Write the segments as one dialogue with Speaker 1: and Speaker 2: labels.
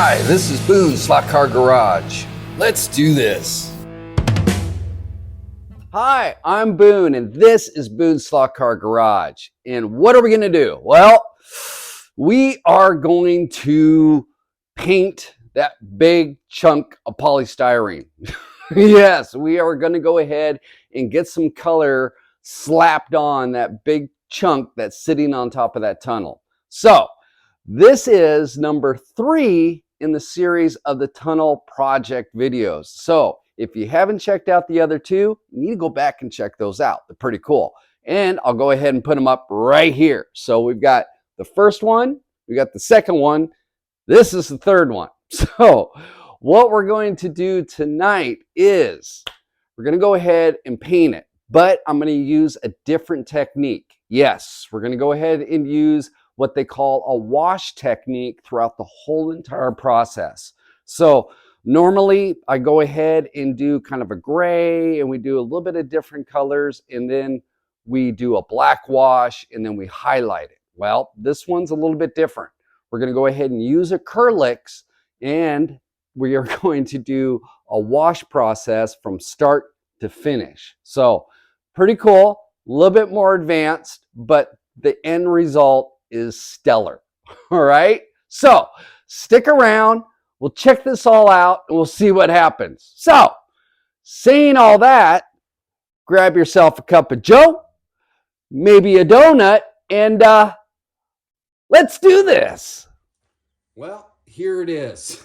Speaker 1: Hi, this is Boone Slot Car Garage. Let's do this. Hi, I'm Boone, and this is Boone Slot Car Garage. And what are we going to do? Well, we are going to paint that big chunk of polystyrene. Yes, we are going to go ahead and get some color slapped on that big chunk that's sitting on top of that tunnel. So, this is number 3 in the series of the tunnel project videos. So if you haven't checked out the other 2, you need to go back and check those out. They're pretty cool. And I'll go ahead and put them up right here. So we've got the first one, we got the second one, this is the third one. So what we're going to do tonight is we're going to go ahead and paint it, but I'm going to use a different technique. Yes, we're going to go ahead and use what they call a wash technique throughout the whole entire process. So normally I go ahead and do kind of a gray, and we do a little bit of different colors, and then we do a black wash, and then we highlight it. Well, this one's a little bit different. We're going to go ahead and use acrylics, and we are going to do a wash process from start to finish. So pretty cool, a little bit more advanced, but the end result is stellar. All right, so stick around, we'll check this all out and we'll see what happens. So saying all that, grab yourself a cup of joe, maybe a donut, and let's do this. Well, here it is.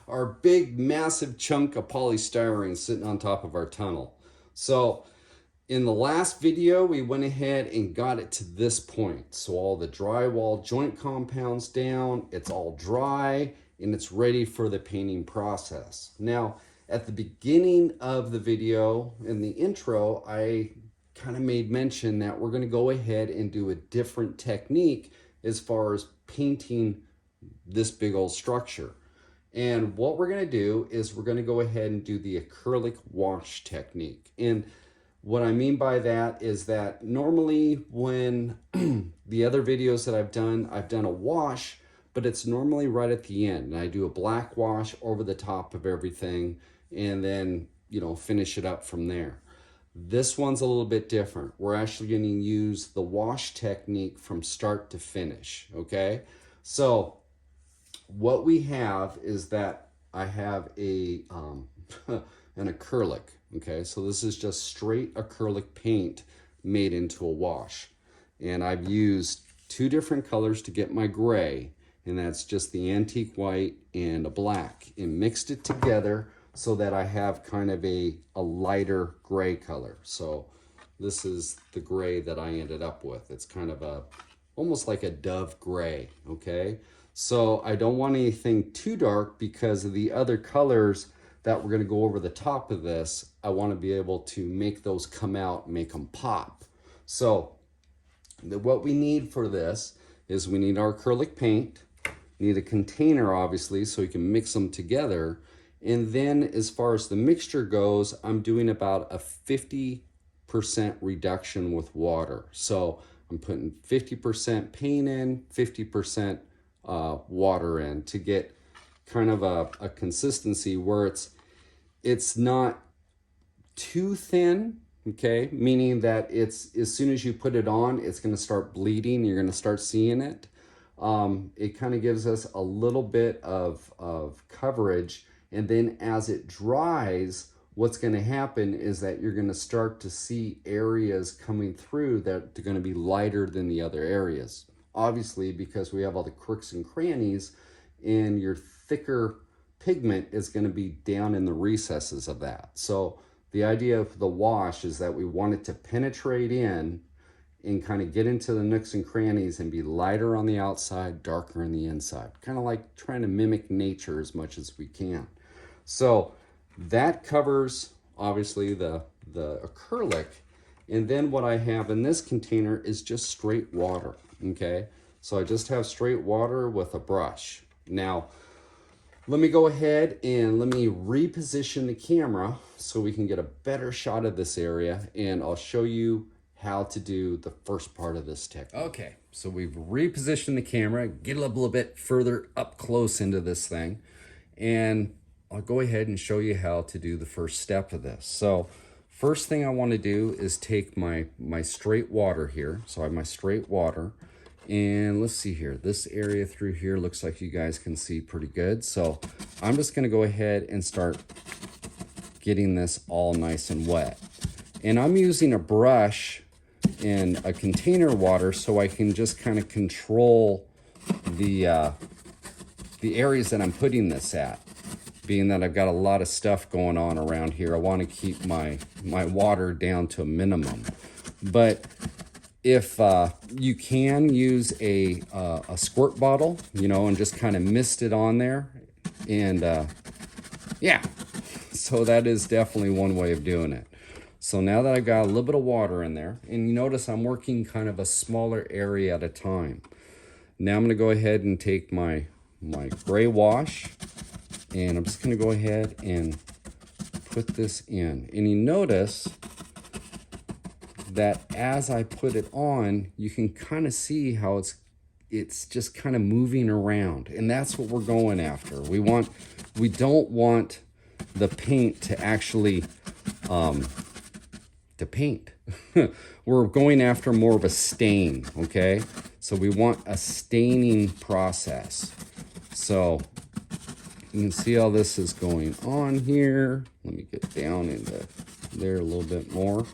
Speaker 1: Our big massive chunk of polystyrene sitting on top of our tunnel. So in the last video, we went ahead and got it to this point. So all the drywall joint compounds down, it's all dry, and it's ready for the painting process. Now, at the beginning of the video, in the intro, I kind of made mention that we're going to go ahead and do a different technique as far as painting this big old structure. And what we're going to do is we're going to go ahead and do the acrylic wash technique. And what I mean by that is that normally when the other videos that I've done a wash, but it's normally right at the end. And I do a black wash over the top of everything and then, finish it up from there. This one's a little bit different. We're actually going to use the wash technique from start to finish, okay? So what we have is that I have an acrylic. Okay, so this is just straight acrylic paint made into a wash. And I've used 2 different colors to get my gray, and that's just the antique white and a black, and mixed it together so that I have kind of a lighter gray color. So this is the gray that I ended up with. It's kind of almost like a dove gray, okay? So I don't want anything too dark because of the other colors that we're going to go over the top of this. I want to be able to make those come out, make them pop. So what we need for this is we need our acrylic paint, need a container obviously so you can mix them together. And then as far as the mixture goes, I'm doing about a 50% reduction with water. So I'm putting 50% paint in, 50% water in to get kind of a consistency where it's not too thin, okay? Meaning that it's, as soon as you put it on, it's going to start bleeding. You're going to start seeing it. It kind of gives us a little bit of coverage. And then as it dries, what's going to happen is that you're going to start to see areas coming through that are going to be lighter than the other areas. Obviously, because we have all the crooks and crannies, and your thicker pigment is going to be down in the recesses of that. So the idea of the wash is that we want it to penetrate in and kind of get into the nooks and crannies and be lighter on the outside, darker on the inside. Kind of like trying to mimic nature as much as we can. So that covers obviously the acrylic. And then what I have in this container is just straight water, okay? So I just have straight water with a brush. Now, let me go ahead and let me reposition the camera so we can get a better shot of this area, and I'll show you how to do the first part of this technique. Okay, so we've repositioned the camera, get a little bit further up close into this thing, and I'll go ahead and show you how to do the first step of this. So first thing I want to do is take my straight water here. So I have my straight water, and let's see here. This area through here looks like you guys can see pretty good. So I'm just going to go ahead and start getting this all nice and wet. And I'm using a brush and a container water so I can just kind of control the areas that I'm putting this at. Being that I've got a lot of stuff going on around here, I want to keep my water down to a minimum. But if you can use a squirt bottle, you know, and just kind of mist it on there, and yeah, so that is definitely one way of doing it. So now that I've got a little bit of water in there, and you notice I'm working kind of a smaller area at a time. Now I'm going to go ahead and take my gray wash, and I'm just going to go ahead and put this in. And you notice that as I put it on, you can kind of see how it's just kind of moving around. And that's what we're going after. We don't want the paint to actually to paint. We're going after more of a stain, okay? So we want a staining process. So you can see how this is going on here. Let me get down into there a little bit more.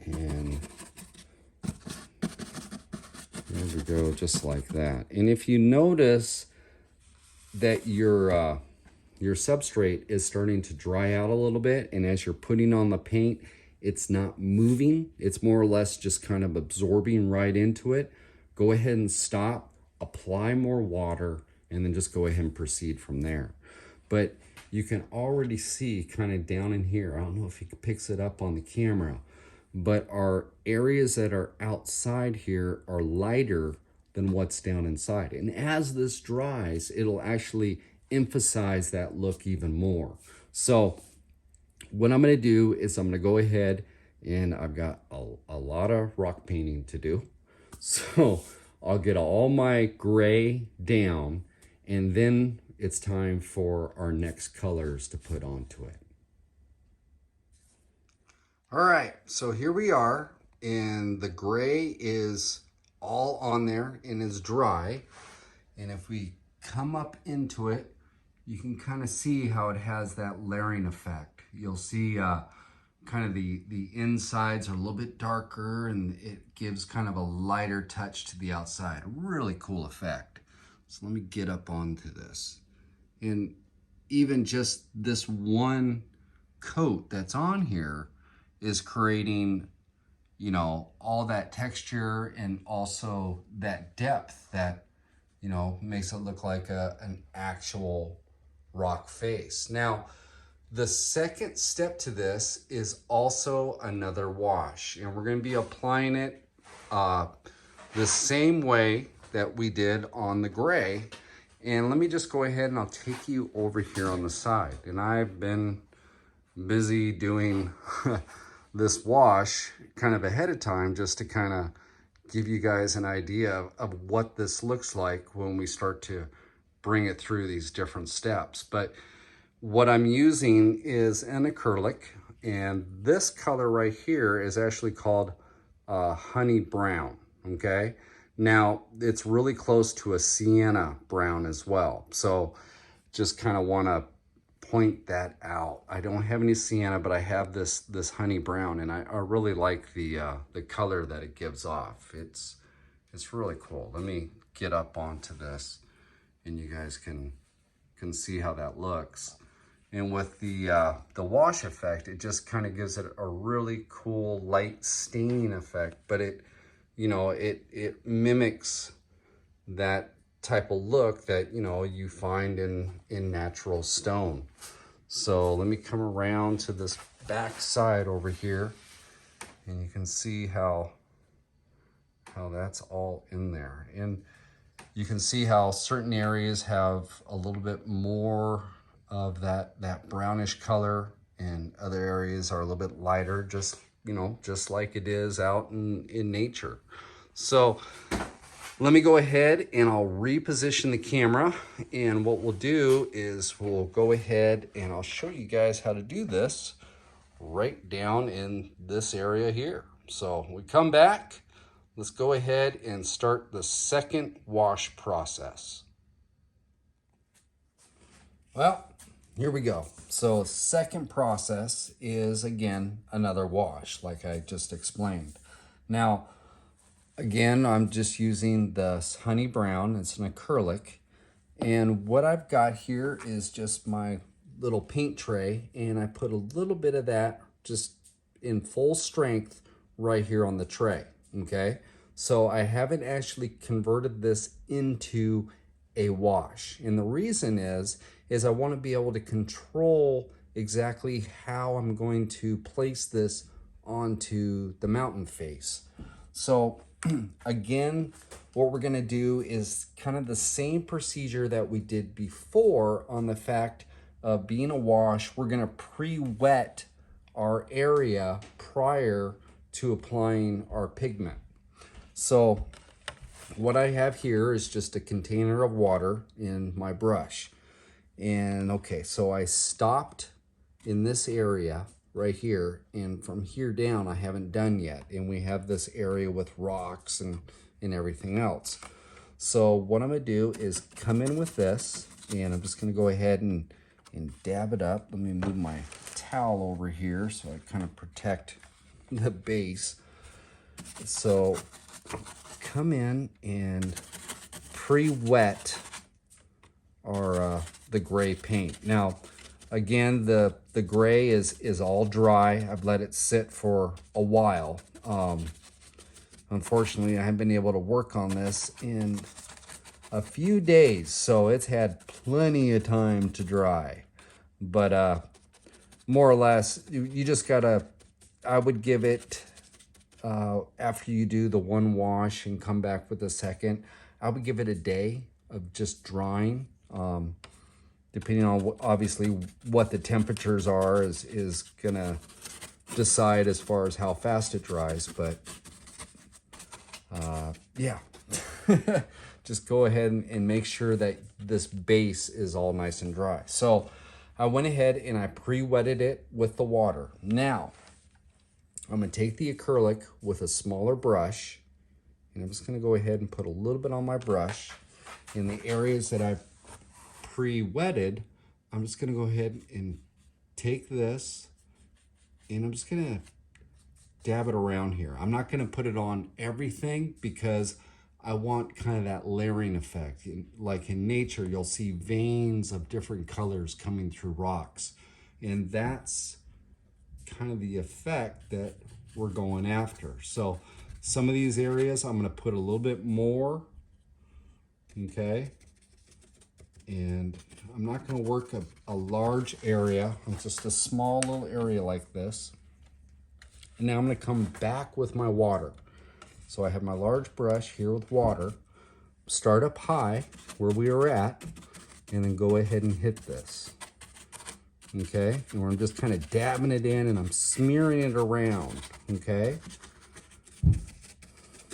Speaker 1: And there we go, just like that. And if you notice that your substrate is starting to dry out a little bit, and as you're putting on the paint, it's not moving, it's more or less just kind of absorbing right into it, go ahead and stop, apply more water, and then just go ahead and proceed from there. But you can already see kind of down in here, I don't know if he picks it up on the camera, but our areas that are outside here are lighter than what's down inside. And as this dries, it'll actually emphasize that look even more. So what I'm going to do is I'm going to go ahead, and I've got a lot of rock painting to do. So I'll get all my gray down, and then it's time for our next colors to put onto it. All right, so here we are, and the gray is all on there and is dry. And if we come up into it, you can kind of see how it has that layering effect. You'll see kind of the insides are a little bit darker, and it gives kind of a lighter touch to the outside. Really cool effect. So let me get up onto this. And even just this one coat that's on here is creating, you know, all that texture and also that depth that, you know, makes it look like an actual rock face. Now, the second step to this is also another wash, and we're going to be applying it the same way that we did on the gray. And let me just go ahead and I'll take you over here on the side. And I've been busy doing this wash kind of ahead of time just to kind of give you guys an idea of what this looks like when we start to bring it through these different steps. But what I'm using is an acrylic, and this color right here is actually called honey brown, okay? Now, it's really close to a sienna brown as well. So just kind of want to point that out. I don't have any sienna, but I have this honey brown, and I really like the color that it gives off. It's really cool. Let me get up onto this, and you guys can see how that looks. And with the wash effect, it just kind of gives it a really cool light staining effect, but it, you know, it mimics that type of look that, you know, you find in natural stone. So let me come around to this back side over here, and you can see how that's all in there. And you can see how certain areas have a little bit more of that brownish color, and other areas are a little bit lighter, just you know, just like it is out in nature. So let me go ahead and I'll reposition the camera, and what we'll do is we'll go ahead and I'll show you guys how to do this right down in this area here. So we come back, let's go ahead and start the second wash process. Well, here we go. So second process is, again, another wash like I just explained. Now, again, I'm just using the honey brown. It's an acrylic. And what I've got here is just my little paint tray, and I put a little bit of that just in full strength right here on the tray, okay? So I haven't actually converted this into a wash. And the reason is I want to be able to control exactly how I'm going to place this onto the mountain face. So again, what we're going to do is kind of the same procedure that we did before on the fact of being a wash. We're going to pre-wet our area prior to applying our pigment. So what I have here is just a container of water in my brush. And okay, so I stopped in this area right here, and from here down I haven't done yet, and we have this area with rocks and everything else. So what I'm gonna do is come in with this, and I'm just gonna go ahead and dab it up. Let me move my towel over here so I kind of protect the base. So come in and pre-wet our the gray paint. Now again, the gray is all dry. I've let it sit for a while. Unfortunately, I haven't been able to work on this in a few days, so it's had plenty of time to dry. But more or less, you just gotta, I would give it, after you do the one wash and come back with the second, I would give it a day of just drying. Depending on obviously what the temperatures are is gonna decide as far as how fast it dries. But yeah, just go ahead and make sure that this base is all nice and dry. So I went ahead and I pre-wetted it with the water. Now I'm gonna take the acrylic with a smaller brush, and I'm just gonna go ahead and put a little bit on my brush in the areas that I've pre-wetted. I'm just gonna go ahead and take this, and I'm just gonna dab it around here. I'm not gonna put it on everything because I want kind of that layering effect. Like in nature, you'll see veins of different colors coming through rocks, and that's kind of the effect that we're going after. So some of these areas I'm gonna put a little bit more, okay? And I'm not going to work a large area. It's just a small little area like this. And now I'm going to come back with my water. So I have my large brush here with water. Start up high where we were at, and then go ahead and hit this. Okay? And I'm just kind of dabbing it in, and I'm smearing it around. Okay?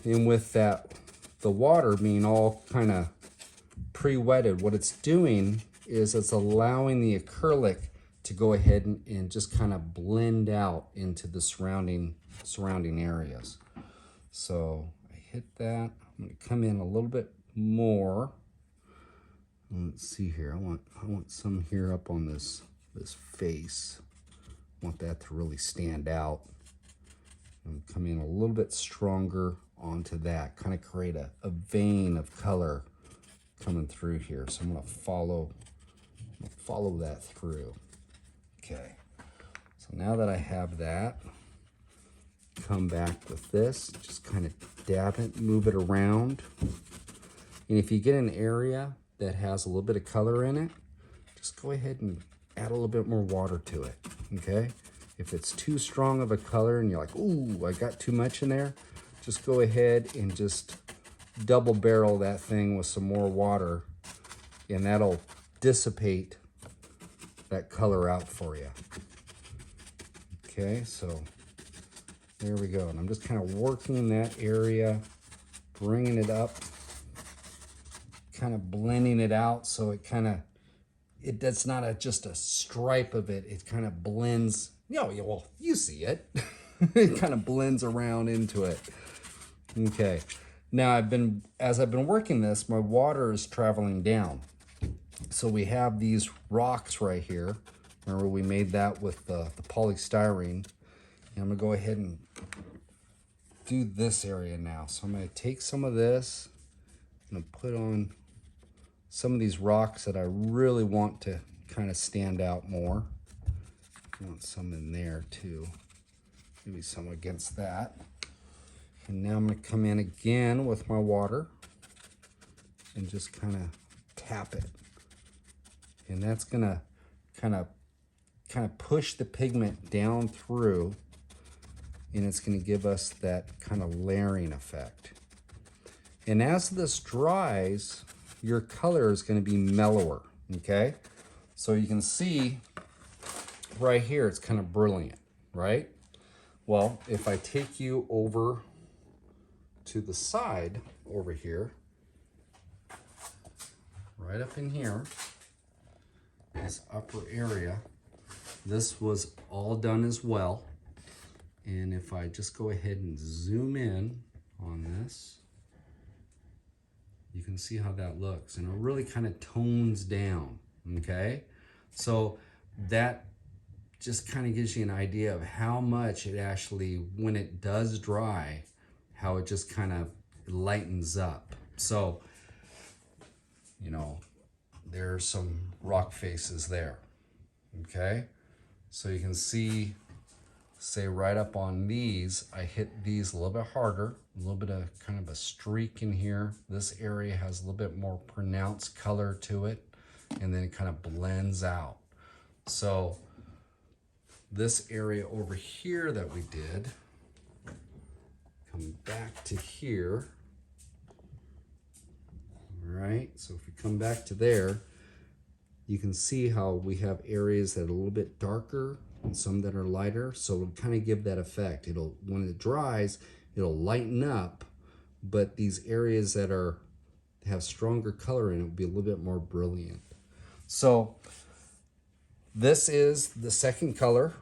Speaker 1: And with that, the water being all kind of pre-wetted, what it's doing is it's allowing the acrylic to go ahead and just kind of blend out into the surrounding areas. So I hit that. I'm going to come in a little bit more. Let's see here. I want some here up on this face. I want that to really stand out. And come in a little bit stronger onto that. Kind of create a vein of color coming through here. So I'm going to follow that through. Okay. So now that I have that, come back with this, just kind of dab it, move it around. And if you get an area that has a little bit of color in it, just go ahead and add a little bit more water to it. Okay. If it's too strong of a color and you're like, ooh, I got too much in there, just go ahead and just double barrel that thing with some more water, and that'll dissipate that color out for you. Okay, so
Speaker 2: There we go. And I'm just kind of working that area, bringing it up, kind of blending it out so it kind of, that's not just a stripe of it. It kind of blends. Well, you see it. It kind of blends around into it. Okay. Now as I've been working this, my water is traveling down. So we have these rocks right here. Remember we made that with the polystyrene. And I'm gonna go ahead and do this area now. So I'm gonna take some of this and put on some of these rocks that I really want to kind of stand out more. I want some in there too. Maybe some against that. And now I'm going to come in again with my water and just kind of tap it. And that's going to kind of push the pigment down through, and it's going to give us that kind of layering effect. And as this dries, your color is going to be mellower, okay? So you can see right here, it's kind of brilliant, right? Well, if I take you over to the side over here, right up in here, this upper area, this was all done as well. And if I just go ahead and zoom in on this, you can see how that looks, and it really kind of tones down, okay? So that just kind of gives you an idea of how much it actually, when it does dry, how it just kind of lightens up. So, there's some rock faces there, okay? So you can see, say right up on these, I hit these a little bit harder, a little bit of kind of a streak in here. This area has a little bit more pronounced color to it, and then it kind of blends out. So this area over here that we did, come back to here, all right? So if we come back to there, you can see how we have areas that are a little bit darker and some that are lighter. So it'll kind of give that effect. When it dries, it'll lighten up, but these areas that have stronger color in it will be a little bit more brilliant. So this is the second color.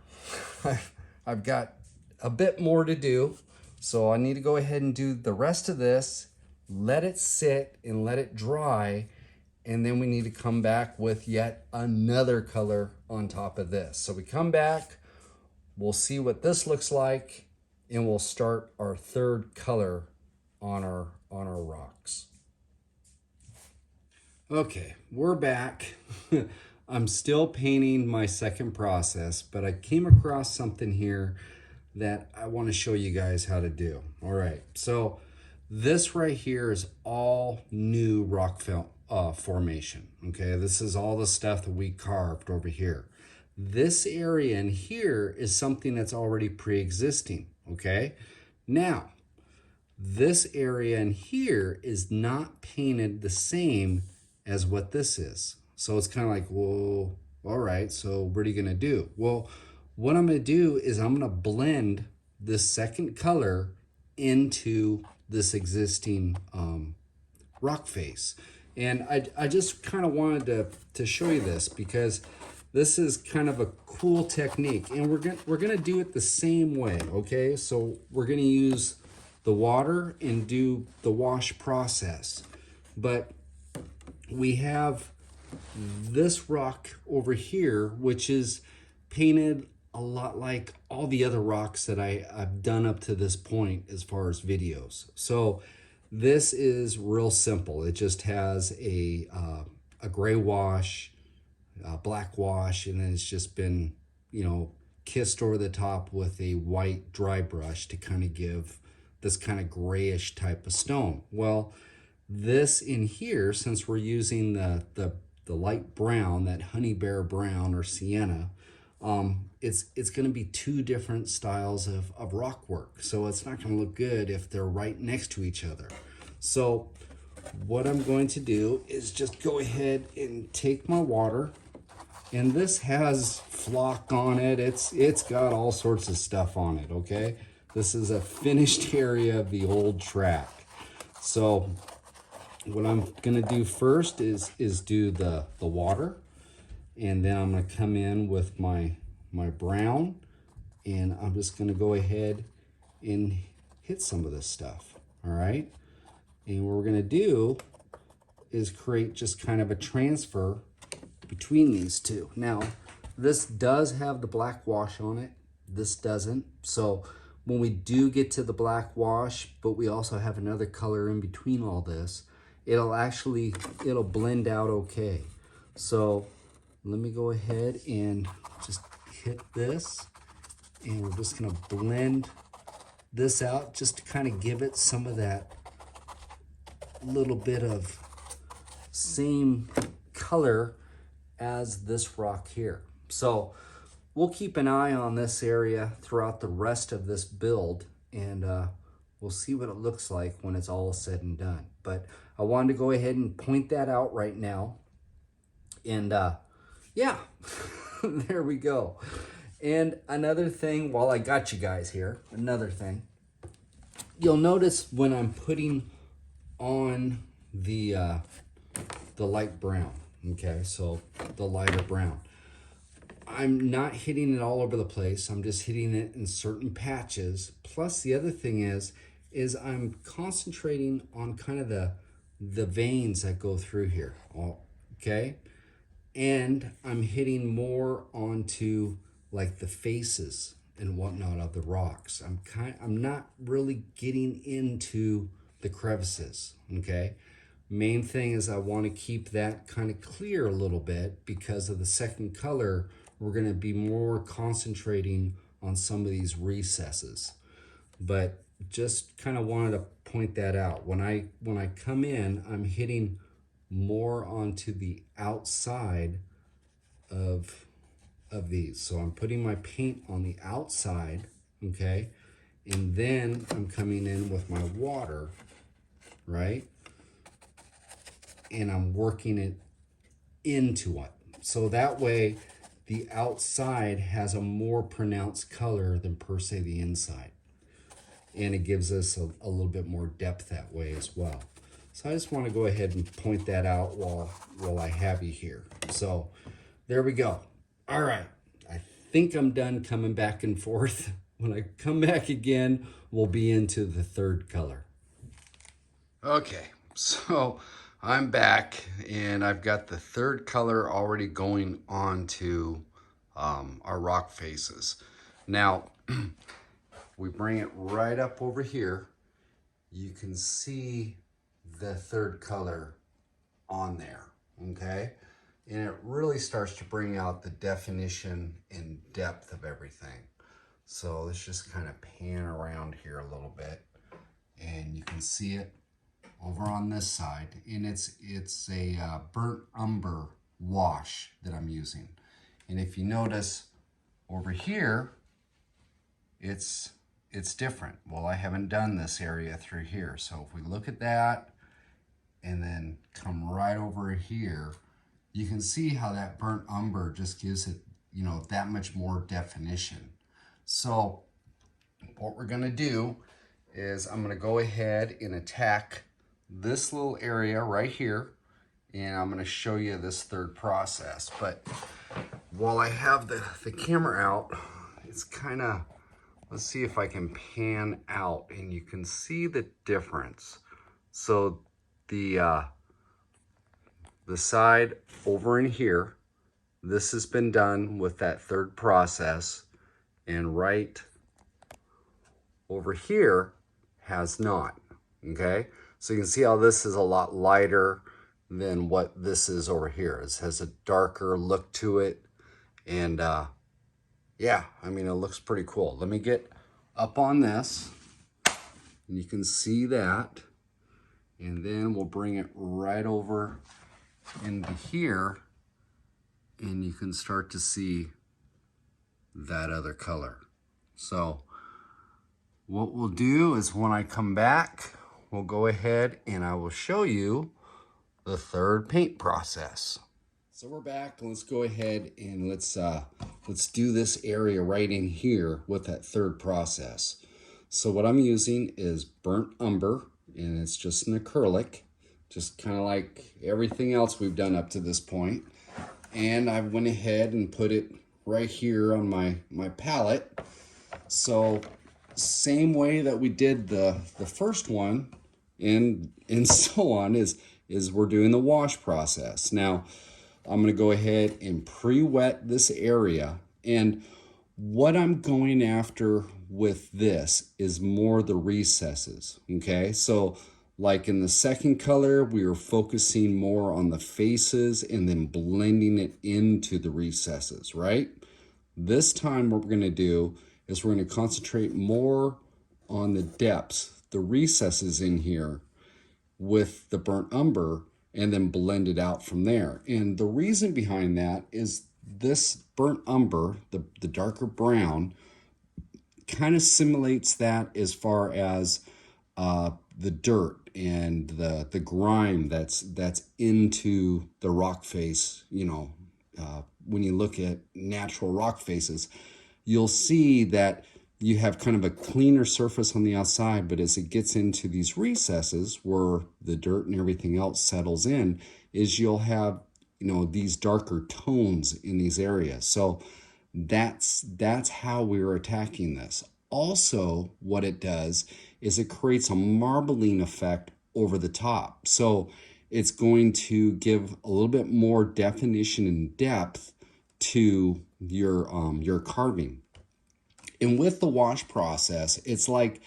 Speaker 2: I've got a bit more to do, so I need to go ahead and do the rest of this, let it sit and let it dry, and then we need to come back with yet another color on top of this. So we come back, we'll see what this looks like, and we'll start our third color on our rocks. Okay, we're back. I'm still painting my second process, but I came across something here that I want to show you guys how to do. All right, so this right here is all new rock formation. Okay, this is all the stuff that we carved over here. This area in here is something that's already pre-existing. Okay, now this area in here is not painted the same as what this is. So it's kind of like, well, all right, so what are you gonna do? Well, what I'm gonna do is I'm gonna blend this second color into this existing rock face. And I just kind of wanted to show you this because this is kind of a cool technique, and we're gonna do it the same way, okay? So we're gonna use the water and do the wash process. But we have this rock over here, which is painted a lot like all the other rocks that I've done up to this point as far as videos. So this is real simple. It just has a gray wash, a black wash, and then it's just been, kissed over the top with a white dry brush to kind of give this kind of grayish type of stone. Well, this in here, since we're using the light brown, that honey bear brown or sienna, it's going to be two different styles of rock work. So it's not going to look good if they're right next to each other. So what I'm going to do is just go ahead and take my water, and this has flock on it. It's got all sorts of stuff on it, okay? This is a finished area of the old track. So what I'm gonna do first is do the water, and then I'm gonna come in with my brown, and I'm just gonna go ahead and hit some of this stuff, all right? And what we're gonna do is create just kind of a transfer between these two. Now, this does have the black wash on it. This doesn't. So when we do get to the black wash, but we also have another color in between all this, it'll blend out okay. So let me go ahead and just hit this, and we're just gonna blend this out just to kind of give it some of that little bit of same color as this rock here. So we'll keep an eye on this area throughout the rest of this build, and we'll see what it looks like when it's all said and done. But I wanted to go ahead and point that out right now. And yeah, there we go. And another thing, while I got you guys here, another thing, you'll notice when I'm putting on the light brown, okay, so the lighter brown, I'm not hitting it all over the place. I'm just hitting it in certain patches. Plus the other thing is I'm concentrating on kind of the veins that go through here, okay? And I'm hitting more onto like the faces and whatnot of the rocks. I'm not really getting into the crevices, okay? Main thing is I want to keep that kind of clear a little bit, because of the second color, we're going to be more concentrating on some of these recesses. But just kind of wanted to point that out. When I come in, I'm hitting more onto the outside of these. So I'm putting my paint on the outside, okay? And then I'm coming in with my water, right? And I'm working it into it. So that way the outside has a more pronounced color than per se the inside. And it gives us a little bit more depth that way as well. So I just want to go ahead and point that out while I have you here. So there we go. All right, I think I'm done coming back and forth. When I come back again, we'll be into the third color. Okay, so I'm back, and I've got the third color already going on to our rock faces. Now, we bring it right up over here. You can see the third color on there, okay? And it really starts to bring out the definition and depth of everything. So let's just kind of pan around here a little bit, and you can see it over on this side, and it's a burnt umber wash that I'm using. And if you notice over here, it's different. Well, I haven't done this area through here. So if we look at that and then come right over here, you can see how that burnt umber just gives it, you know, that much more definition. So what we're gonna do is I'm gonna go ahead and attack this little area right here, and I'm gonna show you this third process. But while I have the camera out, it's kind of, let's see if I can pan out and you can see the difference. So the side over in here, this has been done with that third process, and right over here has not, okay? So you can see how this is a lot lighter than what this is over here. It has a darker look to it, and yeah, I mean, it looks pretty cool. Let me get up on this, and you can see that, and then we'll bring it right over into here, and you can start to see that other color. So what we'll do is when I come back, we'll go ahead and I will show you the third paint process. So we're back. Let's go ahead and let's do this area right in here with that third process. So what I'm using is burnt umber, and it's just an acrylic, just kind of like everything else we've done up to this point. And I went ahead and put it right here on my palette. So same way that we did the first one, and so on, is we're doing the wash process. Now I'm going to go ahead and pre-wet this area, and what I'm going after with this is more the recesses. Okay, so like in the second color, we were focusing more on the faces and then blending it into the recesses, right? This time what we're going to do is we're going to concentrate more on the depths, the recesses in here with the burnt umber, and then blend it out from there. And the reason behind that is this burnt umber, the darker brown, kind of simulates that as far as the dirt and the grime that's into the rock face. You know, when you look at natural rock faces, you'll see that you have kind of a cleaner surface on the outside, but as it gets into these recesses where the dirt and everything else settles in, is you'll have, you know, these darker tones in these areas. So that's how we're attacking this. Also, what it does is it creates a marbling effect over the top. So it's going to give a little bit more definition and depth to your carving. And with the wash process, it's like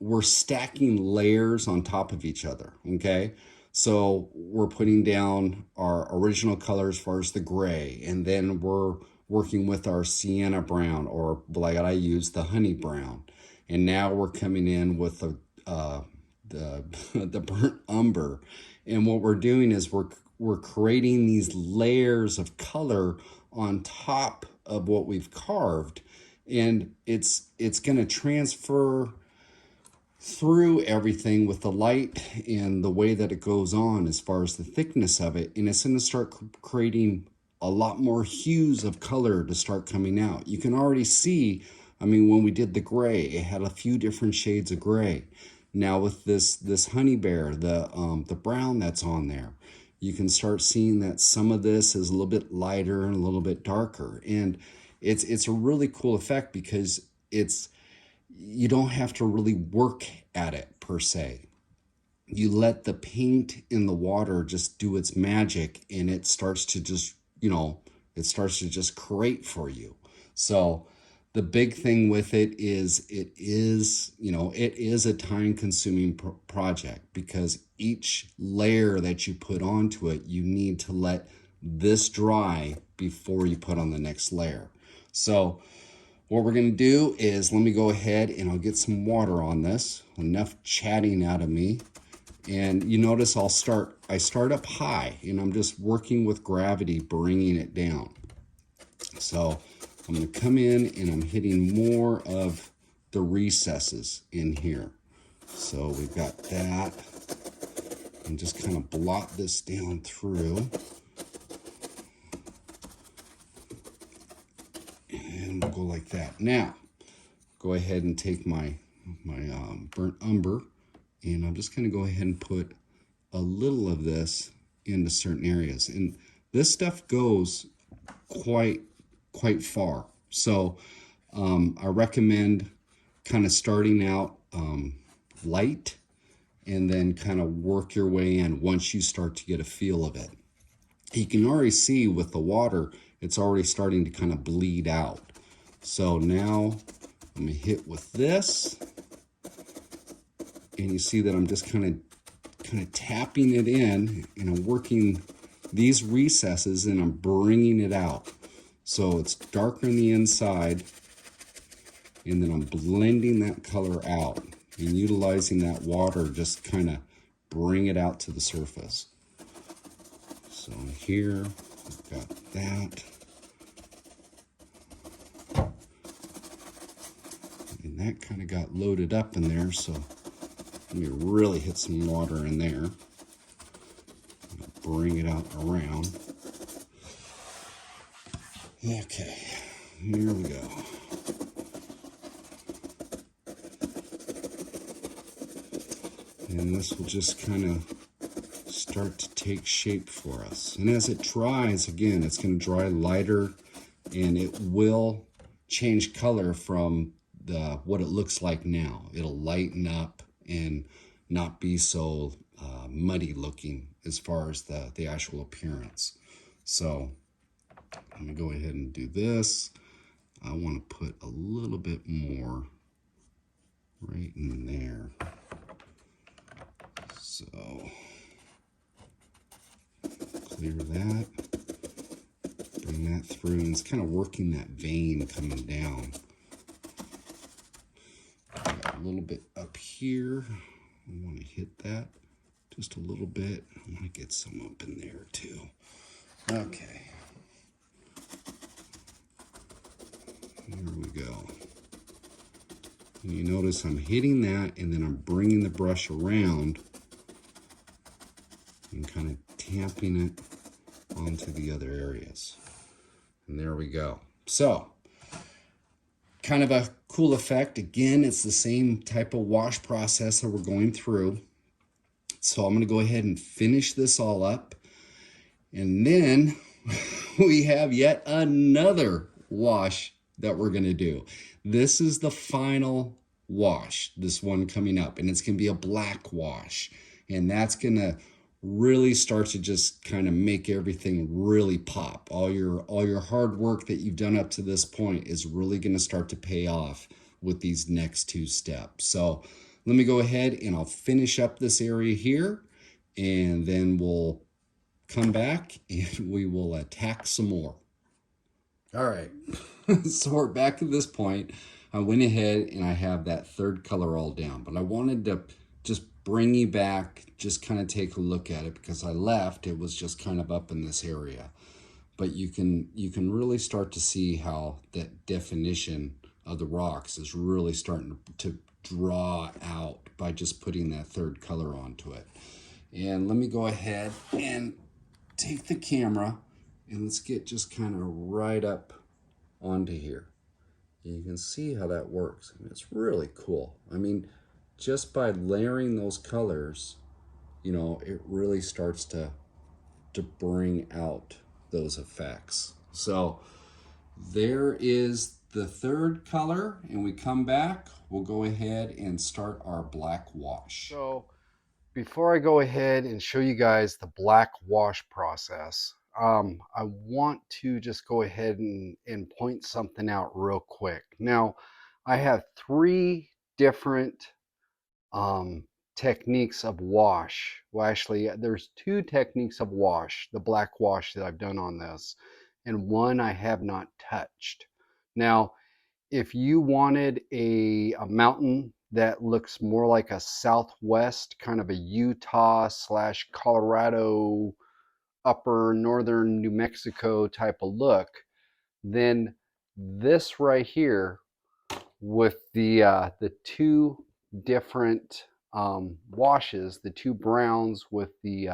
Speaker 2: we're stacking layers on top of each other, okay? So we're putting down our original color as far as the gray, and then we're working with our sienna brown, or like I use the honey brown. And now we're coming in with the burnt umber. And what we're doing is we're creating these layers of color on top of what we've carved. And it's going to transfer through everything with the light and the way that it goes on as far as the thickness of it. And it's going to start creating a lot more hues of color to start coming out. You can already see, I mean, when we did the gray, it had a few different shades of gray. Now with this honey bear, the brown that's on there, you can start seeing that some of this is a little bit lighter and a little bit darker. And it's a really cool effect because you don't have to really work at it per se. You let the paint in the water just do its magic, and it starts to just, you know, it starts to just create for you. So the big thing with it is it is a time-consuming project, because each layer that you put onto it, you need to let this dry before you put on the next layer. So what we're going to do is, let me go ahead and I'll get some water on this. Enough chatting out of me. And you notice I start up high, and I'm just working with gravity, bringing it down. So I'm going to come in and I'm hitting more of the recesses in here. So we've got that, and just kind of blot this down through. And we'll go like that. Now, go ahead and take my burnt umber, and I'm just going to go ahead and put a little of this into certain areas. And this stuff goes quite far. So I recommend kind of starting out light, and then kind of work your way in once you start to get a feel of it. You can already see with the water, it's already starting to kind of bleed out. So now I'm going to hit with this, and you see that I'm just kind of tapping it in, and I'm working these recesses, and I'm bringing it out. So it's darker on the inside, and then I'm blending that color out and utilizing that water, just kind of bring it out to the surface. So here, I've got that. And that kind of got loaded up in there, so let me really hit some water in there. Bring it out around. Okay, here we go. And this will just kind of start to take shape for us. And as it dries, again, it's going to dry lighter, and it will change color from what it looks like now. It'll lighten up and not be so muddy looking as far as the actual appearance. So I'm going to go ahead and do this. I want to put a little bit more right in there. So clear that, bring that through, and it's kind of working that vein coming down. Got a little bit up here. I want to hit that just a little bit. I want to get some up in there too. Okay. Here we go. And you notice I'm hitting that, and then I'm bringing the brush around and kind of tamping it onto the other areas. And there we go. So, kind of a cool effect. Again, it's the same type of wash process that we're going through. So I'm going to go ahead and finish this all up. And then we have yet another wash that we're going to do. This is the final wash, this one coming up, and it's going to be a black wash. And that's going to really start to just kind of make everything really pop. All your hard work that you've done up to this point is really going to start to pay off with these next two steps. So let me go ahead and I'll finish up this area here, and then we'll come back and we will attack some more. All right, so we're back at this point. I went ahead and I have that third color all down, but I wanted to just bring you back, just kind of take a look at it, because I left, it was just kind of up in this area. But you can really start to see how that definition of the rocks is really starting to draw out by just putting that third color onto it. And let me go ahead and take the camera and let's get just kind of right up onto here. You can see how that works. I mean, it's really cool. I mean, just by layering those colors, you know, it really starts to bring out those effects. So there is the third color, and we come back, we'll go ahead and start our black wash. So before I go ahead and show you guys the black wash process, I want to just go ahead and point something out real quick. Now, I have three different techniques of wash. Well, actually, there's two techniques of wash, the black wash that I've done on this, and one I have not touched. Now, if you wanted a mountain that looks more like a southwest, kind of a Utah / Colorado, upper northern New Mexico type of look, then this right here with the two different washes, the two browns with the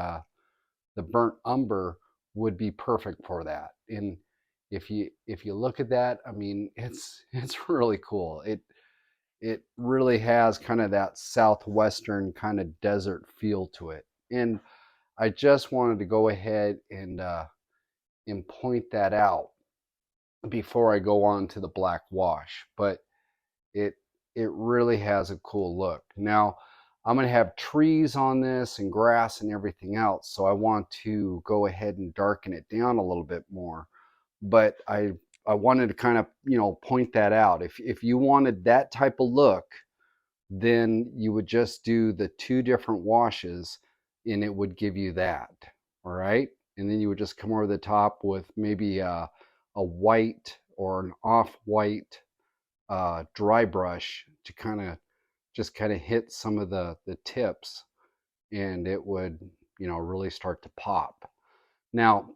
Speaker 2: burnt umber would be perfect for that. And if you look at that, I mean, it's really cool. It really has kind of that southwestern kind of desert feel to it. And I just wanted to go ahead and point that out before I go on to the black wash. But it really has a cool look. Now, I'm going to have trees on this and grass and everything else, so I want to go ahead and darken it down a little bit more. But I wanted to kind of, you know, point that out. If you wanted that type of look, then you would just do the two different washes and it would give you that. All right. And then you would just come over the top with maybe a white or an off-white dry brush to kind of hit some of the tips, and it would, you know, really start to pop. Now,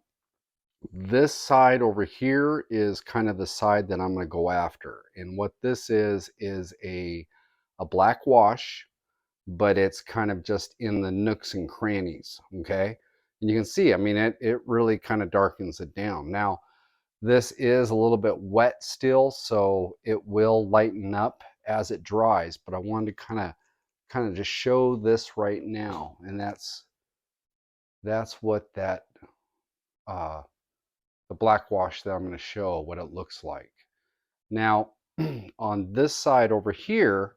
Speaker 2: this side over here is kind of the side that I'm going to go after. And what this is a black wash, but it's kind of just in the nooks and crannies, okay? And you can see, I mean, it really kind of darkens it down. Now, this is a little bit wet still, so it will lighten up as it dries, but I wanted to kind
Speaker 1: kind of just show this right now, and that's what that the black wash that I'm going to show what it looks like. Now on this side over here,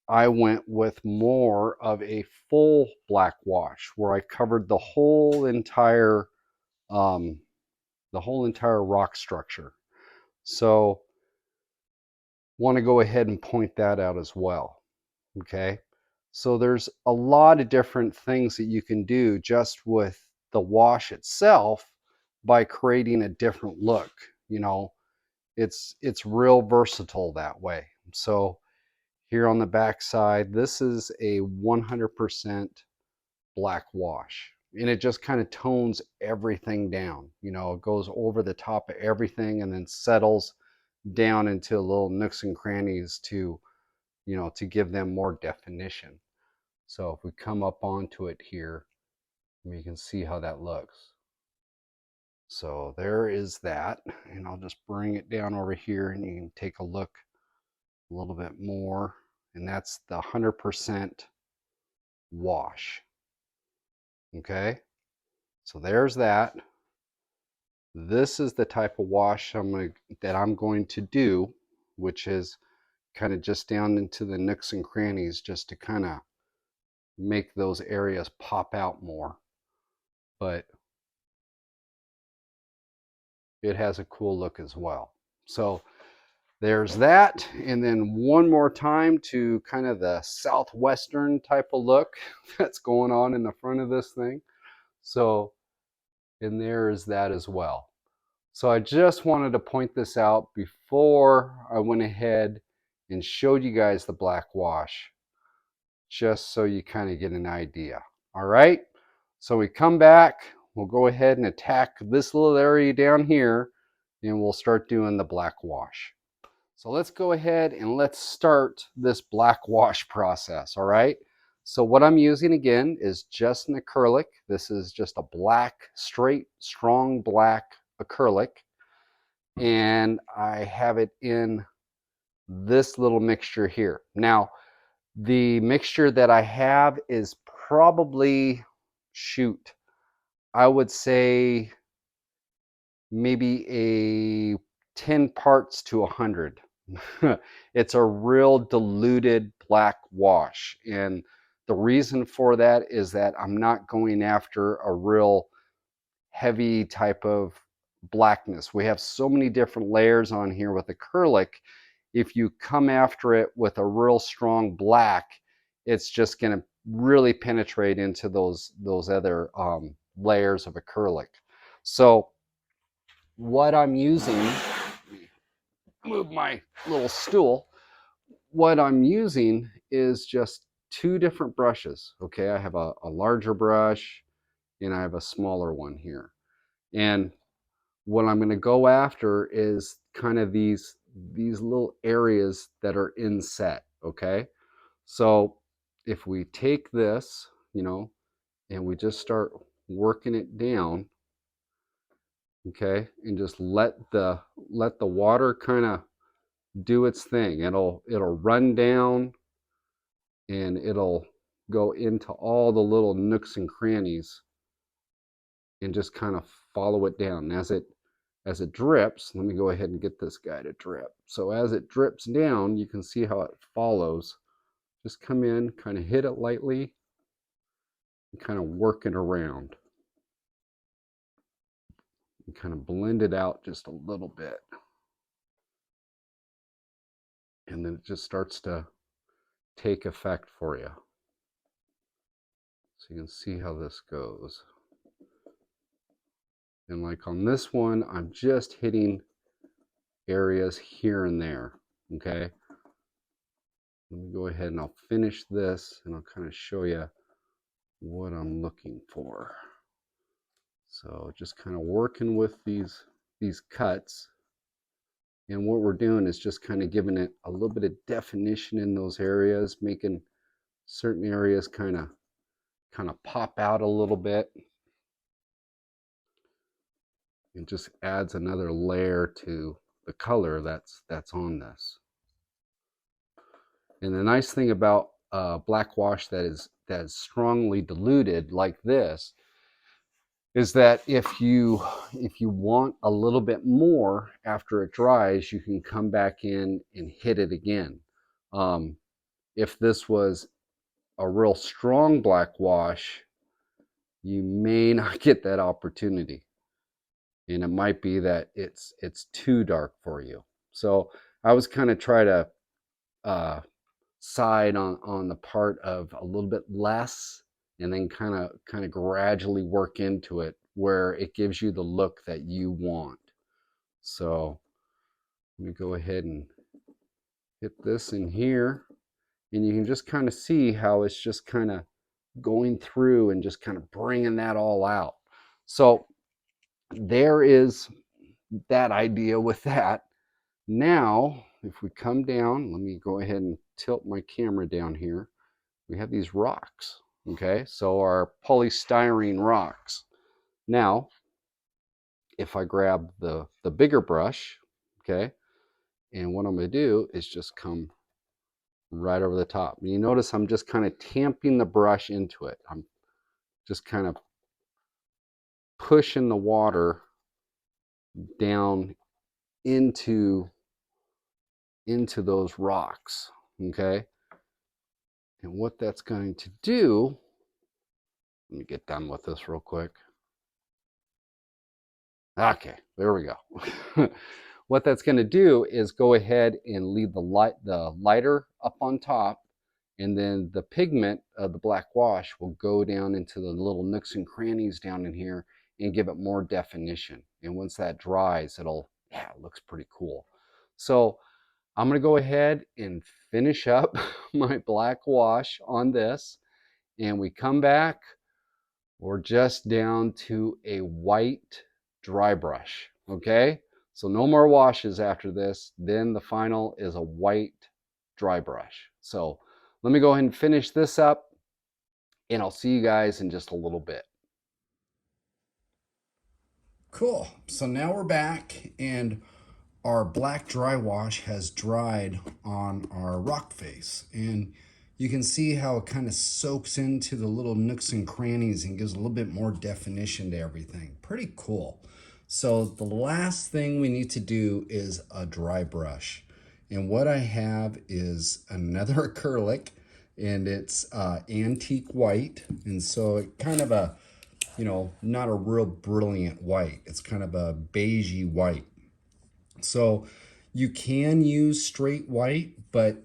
Speaker 1: I went with more of a full black wash where I covered the whole entire rock structure. So want to go ahead and point that out as well. Okay, so there's a lot of different things that you can do just with the wash itself by creating a different look. You know, it's real versatile that way. So here on the back side, this is a 100% black wash, and it just kind of tones everything down. You know, it goes over the top of everything and then settles down into little nooks and crannies to, you know, to give them more definition. So if we come up onto it here, you can see how that looks. So there is that, and I'll just bring it down over here and you can take a look a little bit more, and that's the 100% wash. Okay, so there's that. This is the type of wash that I'm going to do, which is kind of just down into the nooks and crannies, just to kind of make those areas pop out more. But it has a cool look as well. So there's that, and then one more time to kind of the southwestern type of look that's going on in the front of this thing. So, and there is that as well. So I just wanted to point this out before I went ahead and showed you guys the black wash, just so you kind of get an idea. All right, so we come back, we'll go ahead and attack this little area down here, and we'll start doing the black wash. So let's go ahead and let's start this black wash process. All right, so what I'm using again is just an acrylic. This is just a black, straight, strong black acrylic, and I have it in this little mixture here. Now the mixture that I have is probably, shoot, I would say maybe a 10 parts to 100. It's a real diluted black wash, and the reason for that is that I'm not going after a real heavy type of blackness. We have so many different layers on here with acrylic. If you come after it with a real strong black, it's just going to really penetrate into those other layers of acrylic. So what I'm using, move my little stool, what I'm using is just two different brushes. Okay, I have a larger brush and I have a smaller one here. And what I'm going to go after is kind of these little areas that are inset. Okay, so if we take this, you know, and we just start working it down, okay, and just let the water kind of do its thing. It'll run down and it'll go into all the little nooks and crannies and just kind of follow it down. As it drips, let me go ahead and get this guy to drip. So as it drips down, you can see how it follows. Just come in, kind of hit it lightly, and kind of work it around. And kind of blend it out just a little bit. And then it just starts to take effect for you. So you can see how this goes. And like on this one, I'm just hitting areas here and there, okay? Let me go ahead and I'll finish this and I'll kind of show you what I'm looking for. So just kind of working with these cuts. And what we're doing is just kind of giving it a little bit of definition in those areas, making certain areas kind of pop out a little bit. It just adds another layer to the color that's on this. And the nice thing about black wash that is strongly diluted like this is that if you want a little bit more after it dries, you can come back in and hit it again. If this was a real strong black wash, you may not get that opportunity, and it might be that it's too dark for you. So I was kind of try to side on the part of a little bit less, and then kind of gradually work into it where it gives you the look that you want. So let me go ahead and hit this in here, and you can just kind of see how it's just kind of going through and just kind of bringing that all out. So there is that idea with that. Now, if we come down, let me go ahead and tilt my camera down here. We have these rocks, okay? So our polystyrene rocks. Now, if I grab the bigger brush, okay, and what I'm gonna do is just come right over the top. And you notice I'm just kind of tamping the brush into it. I'm just kind of pushing the water down into those rocks, okay? And what that's going to do, let me get done with this real quick. Okay, there we go. What that's going to do is go ahead and leave the lighter up on top, and then the pigment of the black wash will go down into the little nooks and crannies down in here and give it more definition. And once that dries, it looks pretty cool. So I'm going to go ahead and finish up my black wash on this, and we come back, we're just down to a white dry brush, okay? So no more washes after this. Then the final is a white dry brush. So let me go ahead and finish this up, and I'll see you guys in just a little bit.
Speaker 2: Cool. So now we're back, and our black dry wash has dried on our rock face. And you can see how it kind of soaks into the little nooks and crannies and gives a little bit more definition to everything. Pretty cool. So the last thing we need to do is a dry brush. And what I have is another acrylic, and it's antique white. And so it kind of a, not a real brilliant white. It's kind of a beigey white. So you can use straight white, but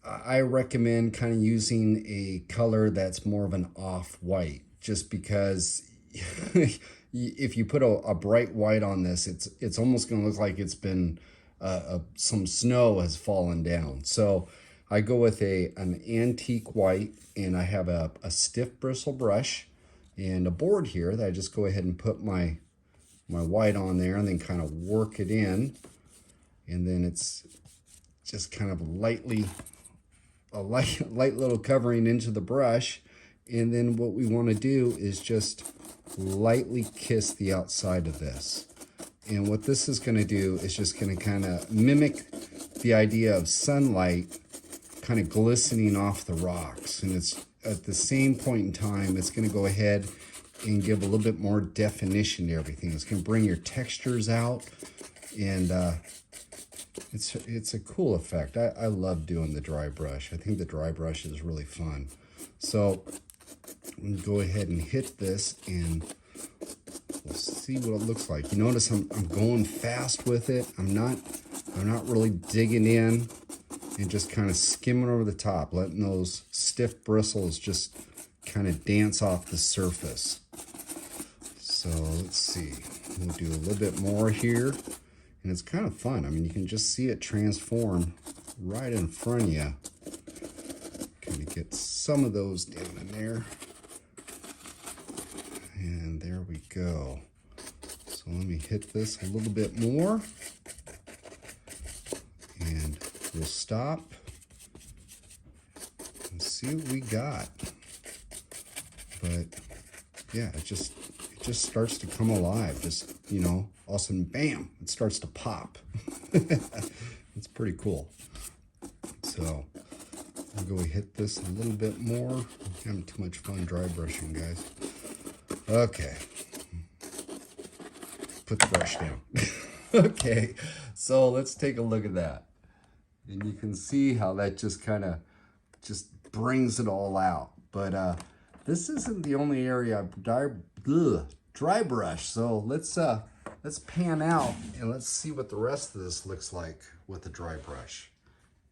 Speaker 2: I recommend kind of using a color that's more of an off-white, just because if you put a bright white on this, it's almost going to look like it's been some snow has fallen down. So I go with an antique white, and I have a stiff bristle brush and a board here that I just go ahead and put my white on there, and then kind of work it in. And then it's just kind of lightly, a light little covering into the brush. And then what we want to do is just lightly kiss the outside of this. And what this is going to do is just going to kind of mimic the idea of sunlight kind of glistening off the rocks. And it's at the same point in time, it's going to go ahead and give a little bit more definition to everything. It's going to bring your textures out, and it's a cool effect. I love doing the dry brush. I think the dry brush is really fun. So I'm going to go ahead and hit this, and we'll see what it looks like. You notice I'm going fast with it. I'm not really digging in, and just kind of skimming over the top, letting those stiff bristles just kind of dance off the surface. So let's see, we'll do a little bit more here, and it's kind of fun. I mean, you can just see it transform right in front of you. Kind of get some of those down in there. And there we go. So let me hit this a little bit more, and we'll stop and see what we got. But yeah, it just starts to come alive. Just, all of a sudden, bam, it starts to pop. It's pretty cool. So I'll go hit this a little bit more. I'm having too much fun dry brushing, guys. Okay. Put the brush down. Okay, so let's take a look at that. And you can see how that just kind of just brings it all out. But this isn't the only area I've dry brush. So let's pan out and let's see what the rest of this looks like with the dry brush.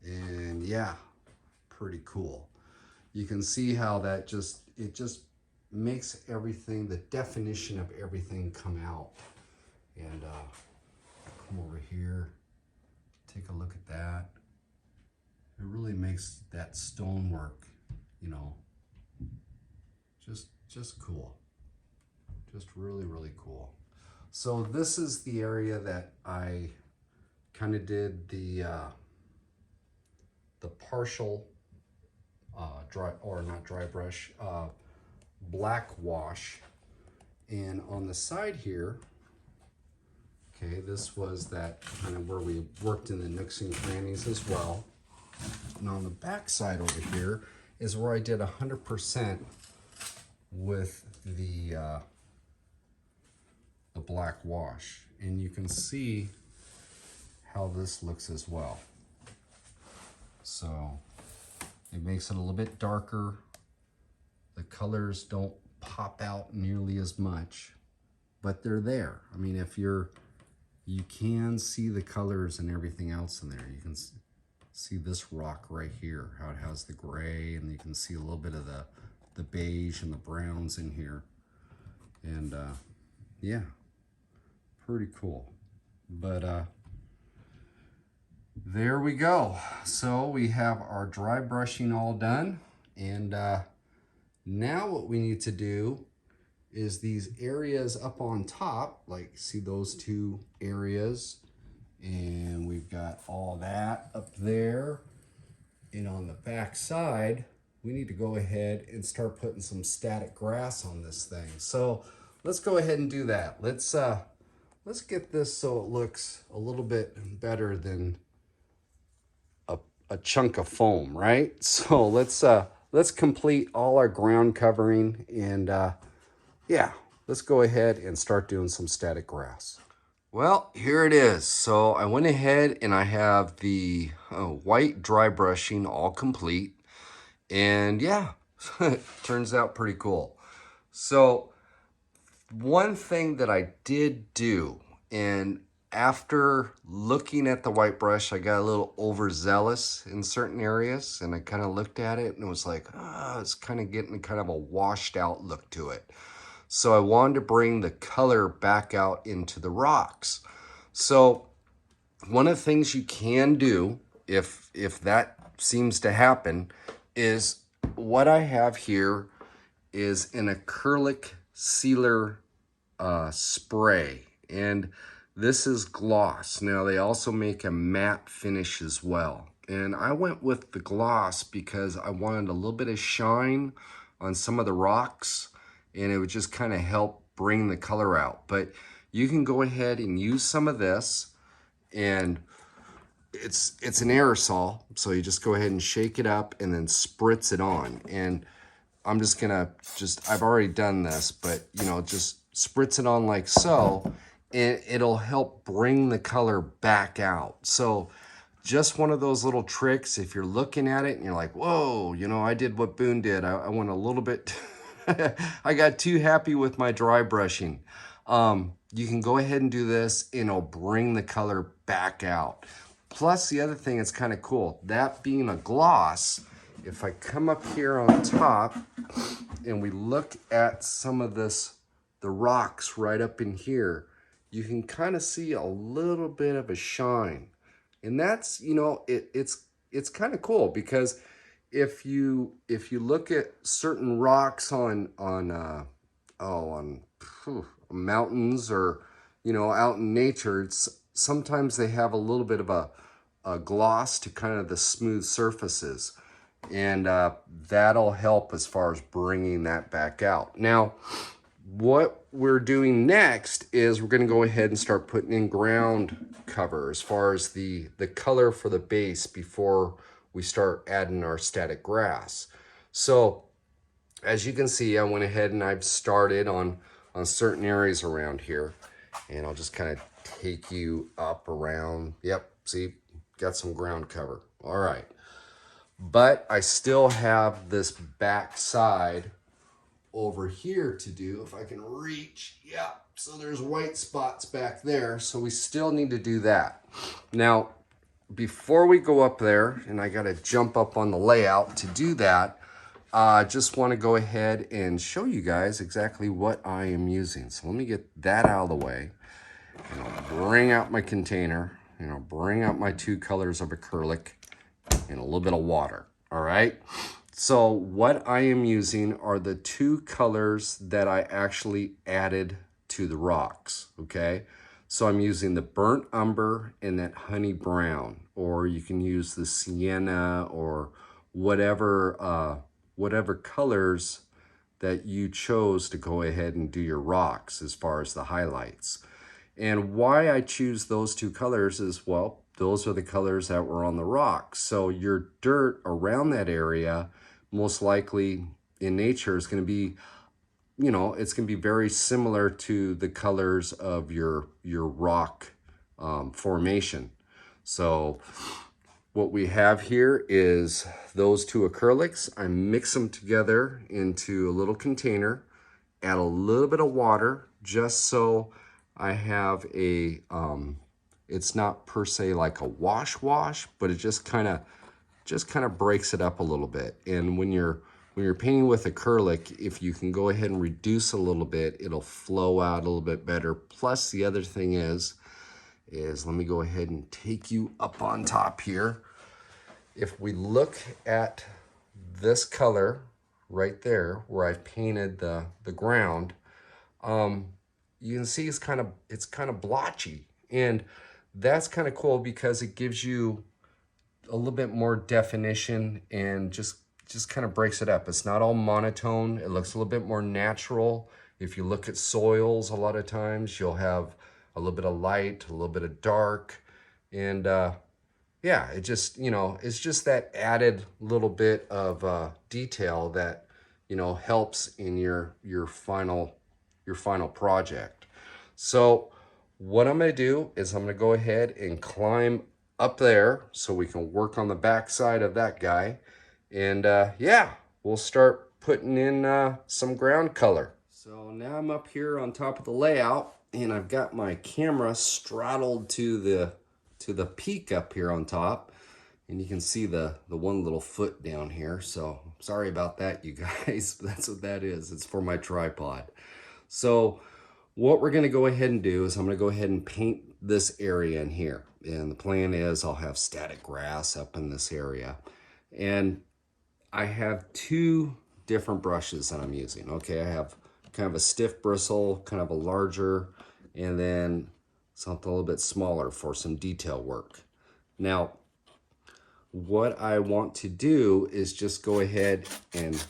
Speaker 2: And yeah, pretty cool. You can see how that just makes everything, the definition of everything come out. And come over here, take a look at that. It really makes that stonework, you know, just cool. Just really, really cool. So this is the area that I kind of did the partial dry, or not dry brush, black wash. And on the side here, okay, this was that kind of where we worked in the nooks and crannies as well. And on the back side over here is where I did 100% with the black wash. And you can see how this looks as well. So it makes it a little bit darker. The colors don't pop out nearly as much, but they're there. I mean, you can see the colors and everything else in there. You can see this rock right here, how it has the gray, and you can see a little bit of the beige and the browns in here. And yeah, pretty cool. But there we go. So we have our dry brushing all done. And now what we need to do is these areas up on top, like see those two areas, and we've got all that up there. And on the back side, we need to go ahead and start putting some static grass on this thing. So let's go ahead and do that. Let's get this so it looks a little bit better than a chunk of foam, right? So let's complete all our ground covering, and yeah, let's go ahead and start doing some static grass. Well, here it is. So I went ahead and I have the white dry brushing all complete. And yeah, turns out pretty cool. So one thing that I did do, and after looking at the white brush, I got a little overzealous in certain areas, and I kind of looked at it and it was like, it's kind of getting kind of a washed out look to it. So I wanted to bring the color back out into the rocks. So one of the things you can do, if that seems to happen, is what I have here is an acrylic sealer spray. And this is gloss. Now they also make a matte finish as well. And I went with the gloss because I wanted a little bit of shine on some of the rocks, and it would just kind of help bring the color out. But you can go ahead and use some of this, and it's an aerosol, so you just go ahead and shake it up and then spritz it on. And I'm just gonna I've already done this, but you know, just spritz it on like so, and it'll help bring the color back out. So just one of those little tricks. If you're looking at it and you're like, whoa, you know, I did what Boone did. I went a little bit, I got too happy with my dry brushing. You can go ahead and do this and it'll bring the color back out. Plus the other thing that's kind of cool, that being a gloss, if I come up here on top and we look at some of this, the rocks right up in here, you can kind of see a little bit of a shine. And that's, you know, it's kind of cool, because if you look at certain rocks on mountains, or you know, out in nature, sometimes they have a little bit of a gloss to kind of the smooth surfaces, and that'll help as far as bringing that back out. Now what we're doing next is we're going to go ahead and start putting in ground cover as far as the color for the base before we start adding our static grass. So as you can see, I went ahead and I've started on certain areas around here, and I'll just kind of take you up around. Yep, see, got some ground cover. All right, but I still have this back side over here to do. If I can reach, yeah, so there's white spots back there, so we still need to do that. Now, before we go up there, and I got to jump up on the layout to do that, I just want to go ahead and show you guys exactly what I am using. So let me get that out of the way, and I'll bring out my container, and I'll bring out my 2 colors of acrylic and a little bit of water. All right. So what I am using are the 2 colors that I actually added to the rocks. Okay. So I'm using the burnt umber and that honey brown, or you can use the sienna or whatever colors that you chose to go ahead and do your rocks as far as the highlights. And why I choose those 2 colors is, well, those are the colors that were on the rocks. So your dirt around that area, most likely in nature, is going to be, you know, it's going to be very similar to the colors of your rock formation. So what we have here is those 2 acrylics. I mix them together into a little container, add a little bit of water, just so I have a, it's not per se like a wash, but it just kind of breaks it up a little bit. And when you're painting with acrylic, if you can go ahead and reduce a little bit, it'll flow out a little bit better. Plus the other thing is let me go ahead and take you up on top here. If we look at this color right there where I've painted the ground, you can see it's kind of blotchy, and that's kind of cool because it gives you a little bit more definition and just kind of breaks it up. It's not all monotone. It looks a little bit more natural. If you look at soils, a lot of times you'll have a little bit of light, a little bit of dark, and yeah, it just, you know, it's just that added little bit of detail that, you know, helps in your final project. So what I'm going to do is I'm going to go ahead and climb up there so we can work on the back side of that guy. And yeah, we'll start putting in some ground color. So now I'm up here on top of the layout, and I've got my camera straddled to the peak up here on top, and you can see the one little foot down here. So sorry about that, you guys. That's what that is. It's for my tripod. So what we're going to go ahead and do is I'm going to go ahead and paint this area in here. And the plan is I'll have static grass up in this area. And I have 2 different brushes that I'm using. Okay, I have kind of a stiff bristle, kind of a larger, and then something a little bit smaller for some detail work. Now, what I want to do is just go ahead and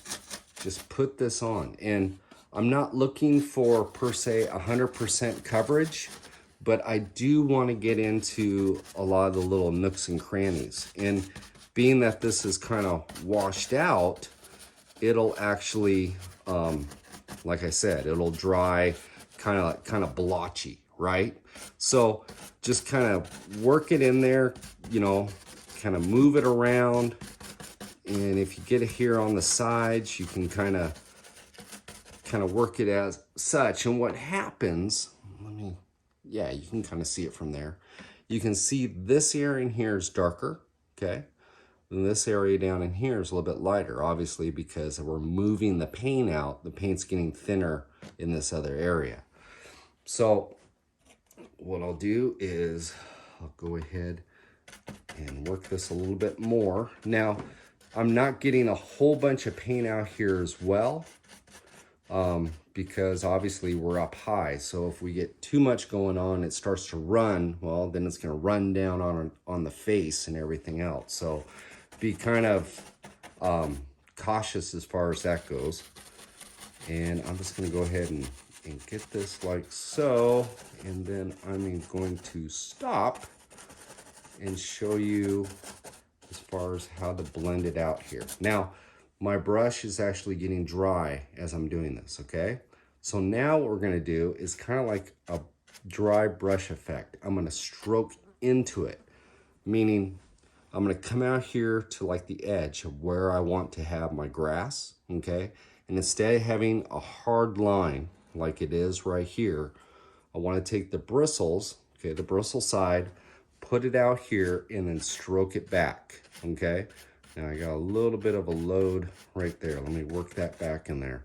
Speaker 2: just put this on. And I'm not looking for per se 100% coverage, but I do want to get into a lot of the little nooks and crannies. And being that this is kind of washed out, it'll actually, like I said, it'll dry kind of blotchy, right? So just kind of work it in there, you know, kind of move it around. And if you get it here on the sides, you can kind of work it as such. And what happens, yeah, you can kind of see it from there. You can see this area in here is darker, okay? And this area down in here is a little bit lighter, obviously, because we're moving the paint out. The paint's getting thinner in this other area. So what I'll do is I'll go ahead and work this a little bit more. Now, I'm not getting a whole bunch of paint out here as well, because obviously we're up high. So if we get too much going on, it starts to run, well, then it's going to run down on the face and everything else. So be kind of cautious as far as that goes. And I'm just going to go ahead and get this like so. And then I'm going to stop and show you as far as how to blend it out here. Now, my brush is actually getting dry as I'm doing this, okay? So now what we're gonna do is kind of like a dry brush effect. I'm gonna stroke into it, meaning I'm gonna come out here to like the edge of where I want to have my grass, okay? And instead of having a hard line like it is right here, I wanna take the bristles, okay, the bristle side, put it out here and then stroke it back, okay? Now I got a little bit of a load right there. Let me work that back in there.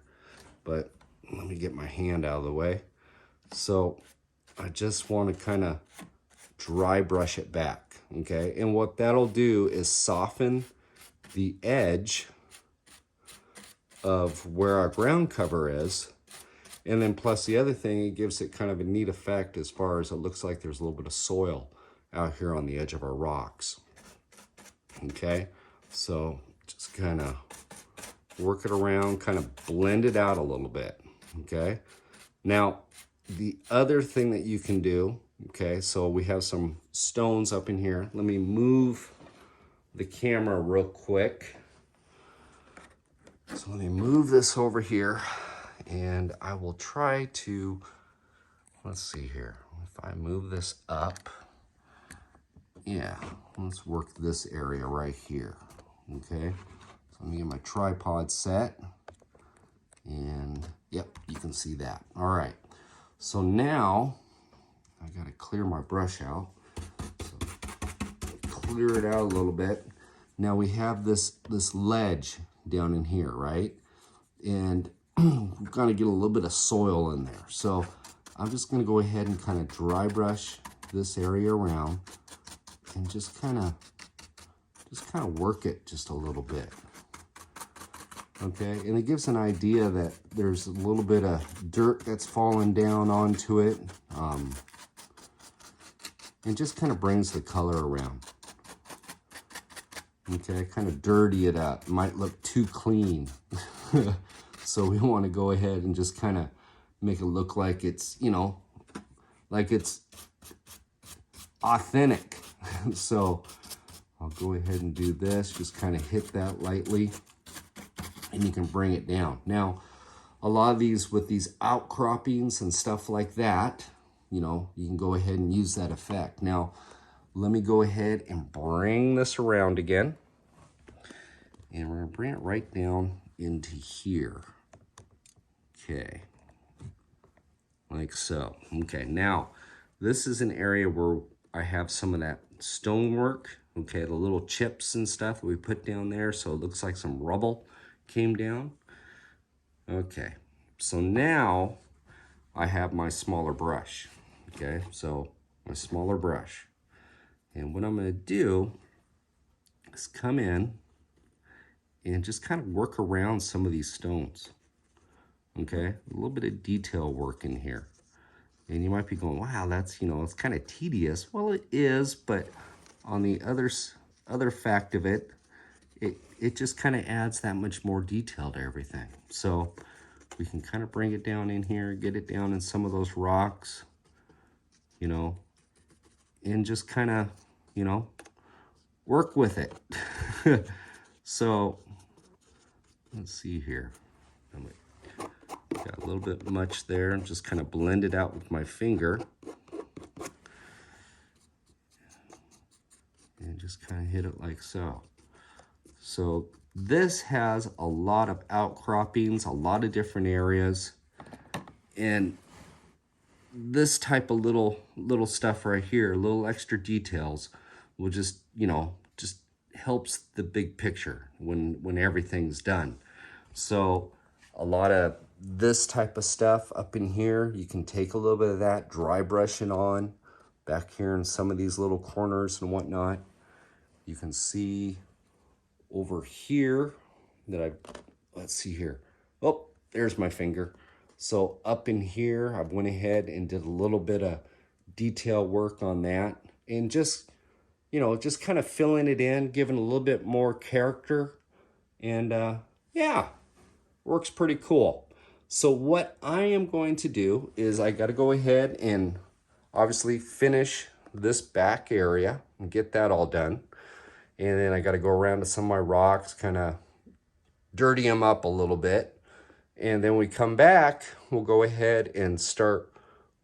Speaker 2: But let me get my hand out of the way. So I just want to kind of dry brush it back, okay? And what that'll do is soften the edge of where our ground cover is. And then plus the other thing, it gives it kind of a neat effect as far as it looks like there's a little bit of soil out here on the edge of our rocks. Okay, so just kind of work it around, kind of blend it out a little bit. Okay, now the other thing that you can do, okay, so we have some stones up in here. Let me move the camera real quick. So let me move this over here and I will try to, let's see here. If I move this up, yeah, let's work this area right here, okay? So let me get my tripod set, and yep, you can see that. All right, so now I gotta clear my brush out. So clear it out a little bit. Now we have this ledge down in here, right? And we're gonna get a little bit of soil in there. So I'm just gonna go ahead and kind of dry brush this area around and just kind of work it just a little bit. Okay, and it gives an idea that there's a little bit of dirt that's fallen down onto it, and just kind of brings the color around. Okay, kind of dirty it up. It might look too clean. So we want to go ahead and just kind of make it look like it's, you know, like it's authentic. So I'll go ahead and do this, just kind of hit that lightly, and you can bring it down. Now, a lot of these with these outcroppings and stuff like that, you know, you can go ahead and use that effect. Now, let me go ahead and bring this around again. And we're gonna bring it right down into here. Okay, like so. Okay, now, this is an area where I have some of that stonework, okay, the little chips and stuff that we put down there, so it looks like some rubble came down. Okay, so now I have my smaller brush, okay, so my smaller brush. And what I'm gonna do is come in and just kind of work around some of these stones, okay, a little bit of detail work in here. And you might be going, wow, that's, you know, it's kind of tedious. Well, it is, but on the other fact of it, it just kind of adds that much more detail to everything. So we can kind of bring it down in here, get it down in some of those rocks, you know, and just kind of, you know, work with it. So let's see here. Got a little bit much there, and just kind of blend it out with my finger. And just kind of hit it like so. So this has a lot of outcroppings, a lot of different areas. And this type of little stuff right here, little extra details, will just, you know, just helps the big picture when everything's done. So a lot of this type of stuff up in here, you can take a little bit of that, dry brushing on back here in some of these little corners and whatnot. You can see over here that let's see here. Oh, there's my finger. So up in here, I went ahead and did a little bit of detail work on that, and just, you know, just kind of filling it in, giving a little bit more character, and yeah, works pretty cool. So what I am going to do is I got to go ahead and obviously finish this back area and get that all done. And then I got to go around to some of my rocks, kind of dirty them up a little bit. And then we come back, we'll go ahead and start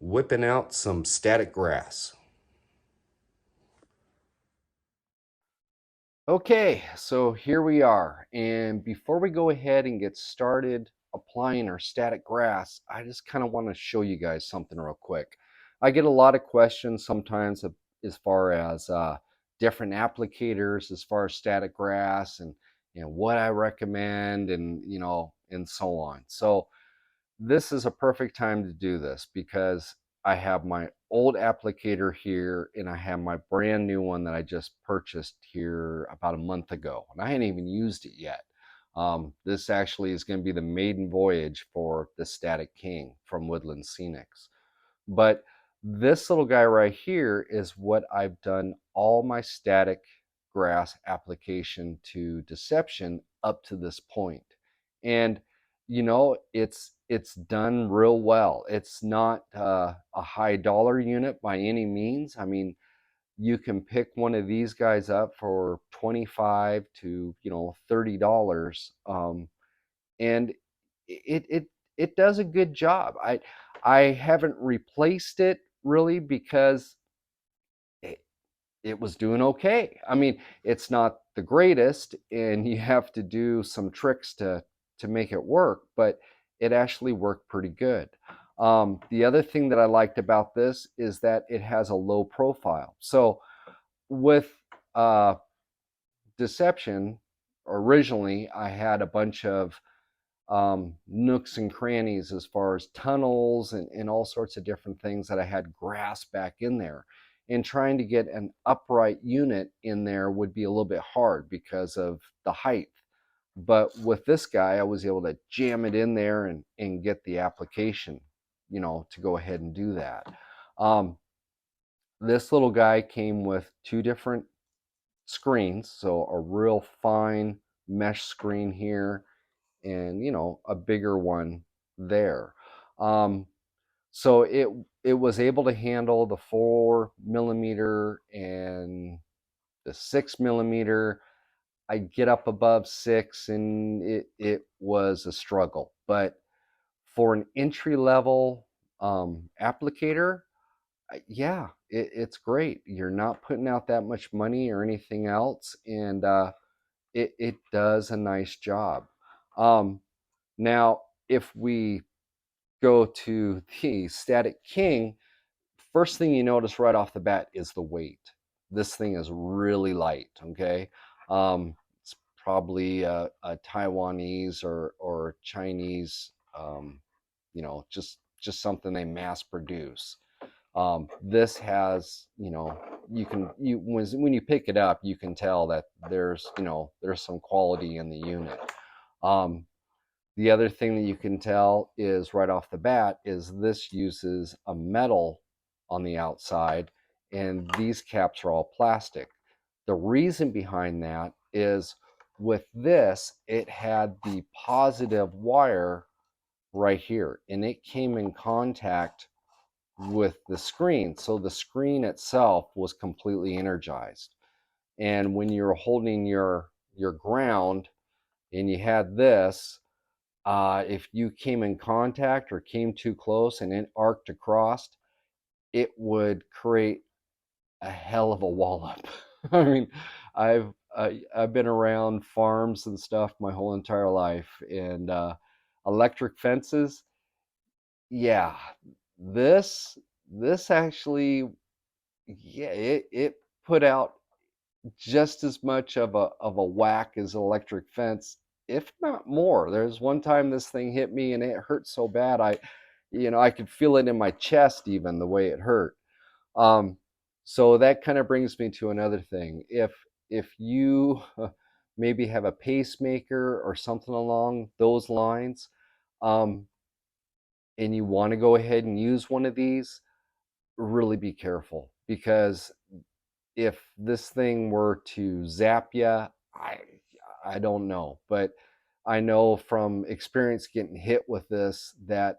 Speaker 2: whipping out some static grass.
Speaker 1: Okay, so here we are. And before we go ahead and get started applying our static grass, I just kind of want to show you guys something real quick. I get a lot of questions sometimes as far as different applicators, as far as static grass and what I recommend and and so on. So this is a perfect time to do this because I have my old applicator here and I have my brand new one that I just purchased here about a month ago, and I hadn't even used it yet. This actually is going to be the maiden voyage for the Static King from Woodland Scenics. But this little guy right here is what I've done all my static grass application to Deception up to this point. And it's done real well. It's not a high dollar unit by any means. I mean, you can pick one of these guys up for 25 to $30, and it does a good job. I haven't replaced it really because it, it was doing okay. I mean, it's not the greatest, and you have to do some tricks to make it work, but it actually worked pretty good. The other thing that I liked about this is that it has a low profile. So with uh, Deception, originally I had a bunch of nooks and crannies as far as tunnels and all sorts of different things that I had grass back in there. And trying to get an upright unit in there would be a little bit hard because of the height. But with this guy, I was able to jam it in there and get the application, to go ahead and do that. Um, this little guy came with two different screens, so a real fine mesh screen here and a bigger one there. Um, so it was able to handle the 4 millimeter and the 6 millimeter. I get up above 6 and it was a struggle, but for an entry level applicator, yeah, it's great. You're not putting out that much money or anything else, and it does a nice job. Um, Now, if we go to the Static King, first thing you notice right off the bat is the weight. This thing is really light, okay? It's probably a Taiwanese or Chinese, just something they mass produce. This has, when you pick it up, you can tell that there's some quality in the unit. Um, the other thing that you can tell is right off the bat is this uses a metal on the outside, and these caps are all plastic. The reason behind that is with this, it had the positive wire right here, and it came in contact with the screen. So the screen itself was completely energized. And when you're holding your ground and you had this, if you came in contact or came too close and it arced across, it would create a hell of a wallop. I mean, I've been around farms and stuff my whole entire life, and electric fences. Yeah, this this actually, yeah, it put out just as much of a whack as an electric fence, if not more. There's one time this thing hit me and it hurt so bad I could feel it in my chest even the way it hurt. Um, so that kind of brings me to another thing. If you maybe have a pacemaker or something along those lines, um, and you want to go ahead and use one of these, really be careful because if this thing were to zap you, I don't know, but I know from experience getting hit with this that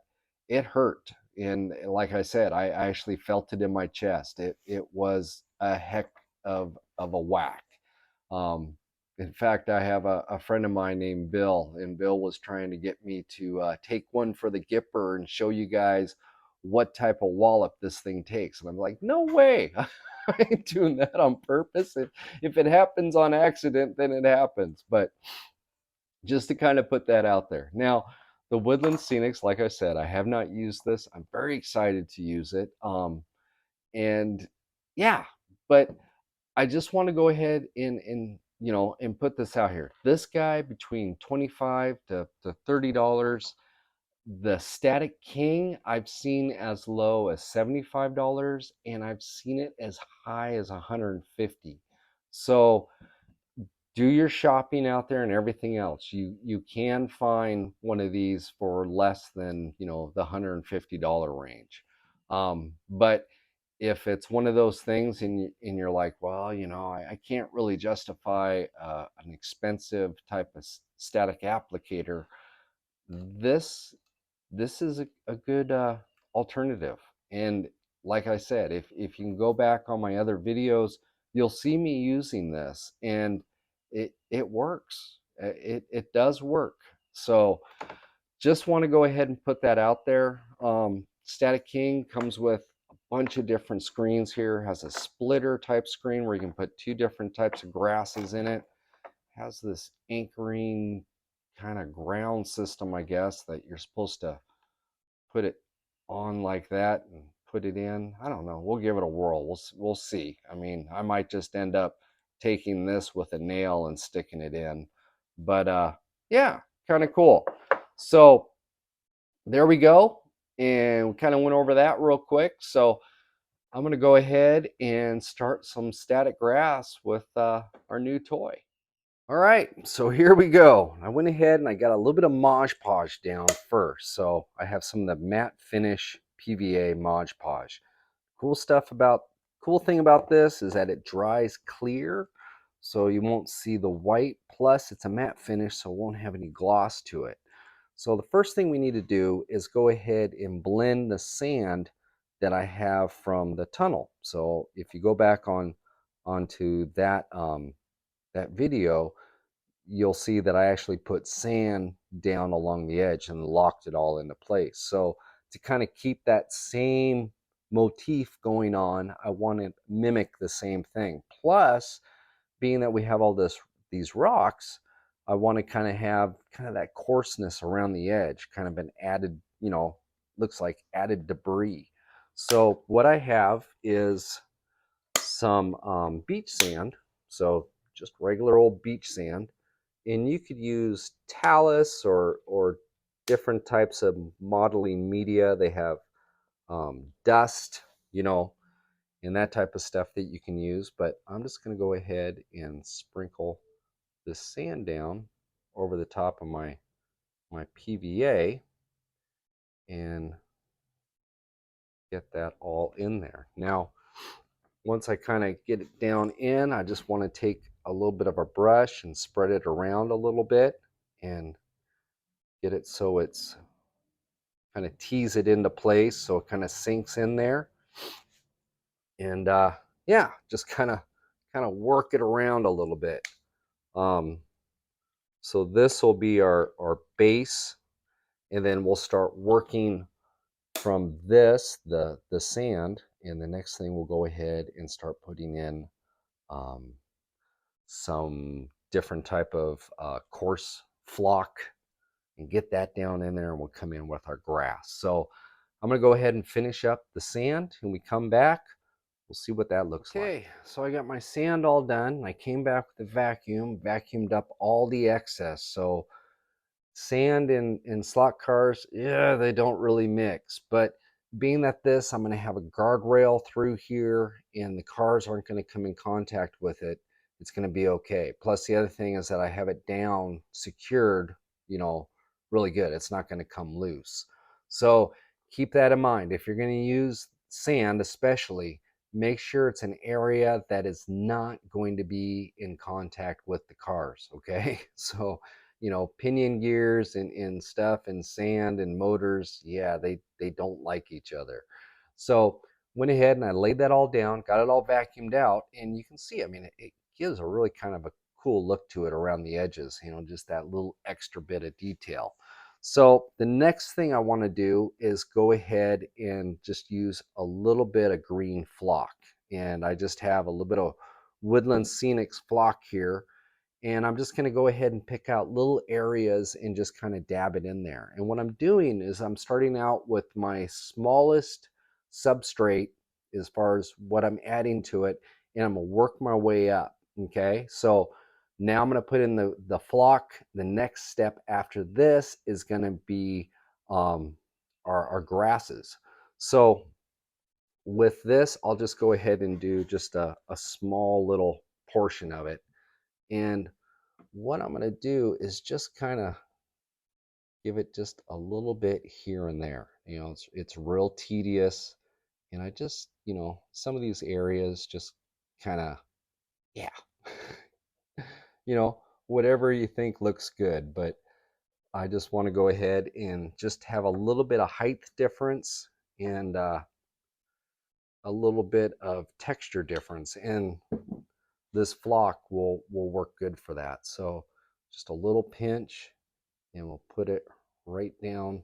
Speaker 1: it hurt. And like I said, I actually felt it in my chest. It was a heck of a whack. In fact, I have a friend of mine named Bill, and Bill was trying to get me to take one for the Gipper and show you guys what type of wallop this thing takes. And I'm like, no way. I ain't doing that on purpose. If it happens on accident, then it happens. But just to kind of put that out there. Now, the Woodland Scenics, like I said, I have not used this. I'm very excited to use it. And yeah, but I just want to go ahead and and put this out here. This guy between 25 to $30. The Static King I've seen as low as $75, and I've seen it as high as 150. So do your shopping out there and everything else. You can find one of these for less than the $150 range. But if it's one of those things and you're like, well, I can't really justify an expensive type of static applicator, this this is a good alternative. And like I said, if you can go back on my other videos, you'll see me using this, and it works. It does work. So just want to go ahead and put that out there. Static King comes with a bunch of different screens here. Has a splitter type screen where you can put two different types of grasses in it. Has this anchoring kind of ground system, I guess, that you're supposed to put it on like that and put it in. I don't know. We'll give it a whirl. We'll see. I mean, I might just end up taking this with a nail and sticking it in. But yeah, kind of cool. So there we go. And we kind of went over that real quick. So I'm going to go ahead and start some static grass with our new toy. All right, so here we go. I went ahead and I got a little bit of Mod Podge down first. So I have some of the matte finish PVA Mod Podge. Cool thing about this is that it dries clear, so you won't see the white. Plus, it's a matte finish, so it won't have any gloss to it. So the first thing we need to do is go ahead and blend the sand that I have from the tunnel. So if you go back onto that video, you'll see that I actually put sand down along the edge and locked it all into place. So to kind of keep that same motif going on, I want to mimic the same thing. Plus, being that we have all these rocks, I want to kind of have that coarseness around the edge, kind of an added, looks like added debris. So what I have is some beach sand, so just regular old beach sand, and you could use talus or different types of modeling media. They have dust, and that type of stuff that you can use. But I'm just going to go ahead and sprinkle this sand down over the top of my PVA and get that all in there. Now, once I kind of get it down in, I just want to take a little bit of a brush and spread it around a little bit and get it so it's kind of tease it into place so it kind of sinks in there. And yeah, just kind of work it around a little bit. So this will be our base, and then we'll start working from this, the sand, and the next thing we'll go ahead and start putting in some different type of coarse flock and get that down in there, and we'll come in with our grass. So I'm going to go ahead and finish up the sand. When we come back, we'll see what that looks like. Okay, so I got my sand all done. I came back with the vacuum, vacuumed up all the excess. So sand and slot cars, yeah, they don't really mix. But being that I'm going to have a guardrail through here and the cars aren't going to come in contact with it, it's going to be okay. Plus the other thing is that I have it down, secured, really good. It's not going to come loose. So keep that in mind. If you're going to use sand, especially, make sure it's an area that is not going to be in contact with the cars, okay? So pinion gears and stuff and sand and motors, yeah, they don't like each other. So went ahead and I laid that all down, got it all vacuumed out, and you can see, I mean, it gives a really kind of a cool look to it around the edges, you know, just that little extra bit of detail. So the next thing I want to do is go ahead and just use a little bit of green flock. And I just have a little bit of Woodland Scenics flock here. And I'm just going to go ahead and pick out little areas and just kind of dab it in there. And what I'm doing is I'm starting out with my smallest substrate as far as what I'm adding to it, and I'm going to work my way up. Okay, so now I'm going to put in the flock. The next step after this is going to be our grasses. So with this, I'll just go ahead and do just a small little portion of it. And what I'm going to do is just kind of give it just a little bit here and there. You know, it's real tedious. And I just, you know, some of these areas just kind of, yeah, you know, whatever you think looks good. But I just want to go ahead and just have a little bit of height difference and a little bit of texture difference. And this flock will work good for that. So just a little pinch, and we'll put it right down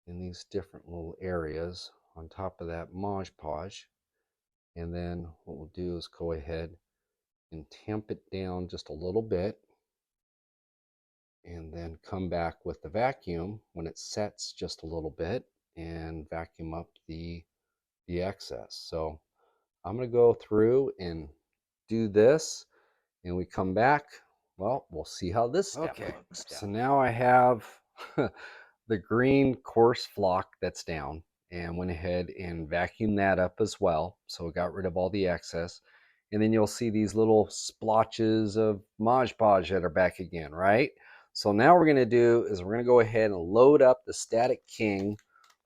Speaker 1: in these different little areas on top of that Mod Podge. And then what we'll do is go ahead and tamp it down just a little bit, and then come back with the vacuum when it sets just a little bit and vacuum up the excess. So I'm going to go through and do this, and we come back. Well, we'll see how this step looks. So now I have the green coarse flock that's down, and went ahead and vacuumed that up as well. So it got rid of all the excess. And then you'll see these little splotches of Mod Podge that are back again, right? So now what we're going to do is we're going to go ahead and load up the Static King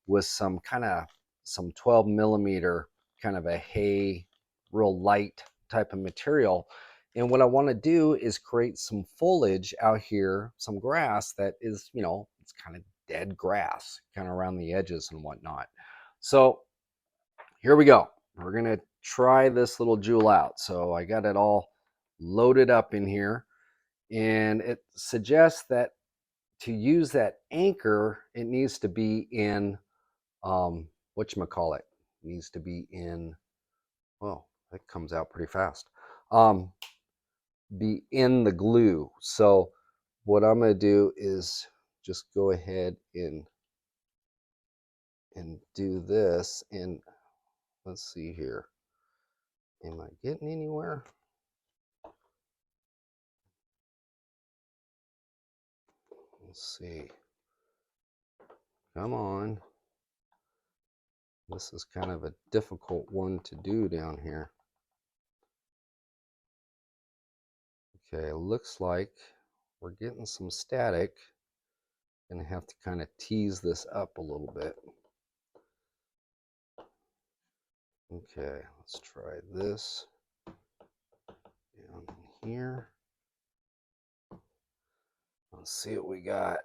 Speaker 1: with some 12 millimeter kind of a hay, real light type of material. And what I want to do is create some foliage out here, some grass that is, you know, it's kind of dead grass, kind of around the edges and whatnot. So here we go. We're going to try this little jewel out. So I got it all loaded up in here, and it suggests that to use that anchor, it needs to be in, whatchamacallit, it needs to be in, well, that comes out pretty fast, be in the glue. So what I'm going to do is just go ahead and do this. And let's see here, am I getting anywhere? Let's see, come on. This is kind of a difficult one to do down here. Okay, looks like we're getting some static. Gonna have to kind of tease this up a little bit. Okay, let's try this down in here. Let's see what we got.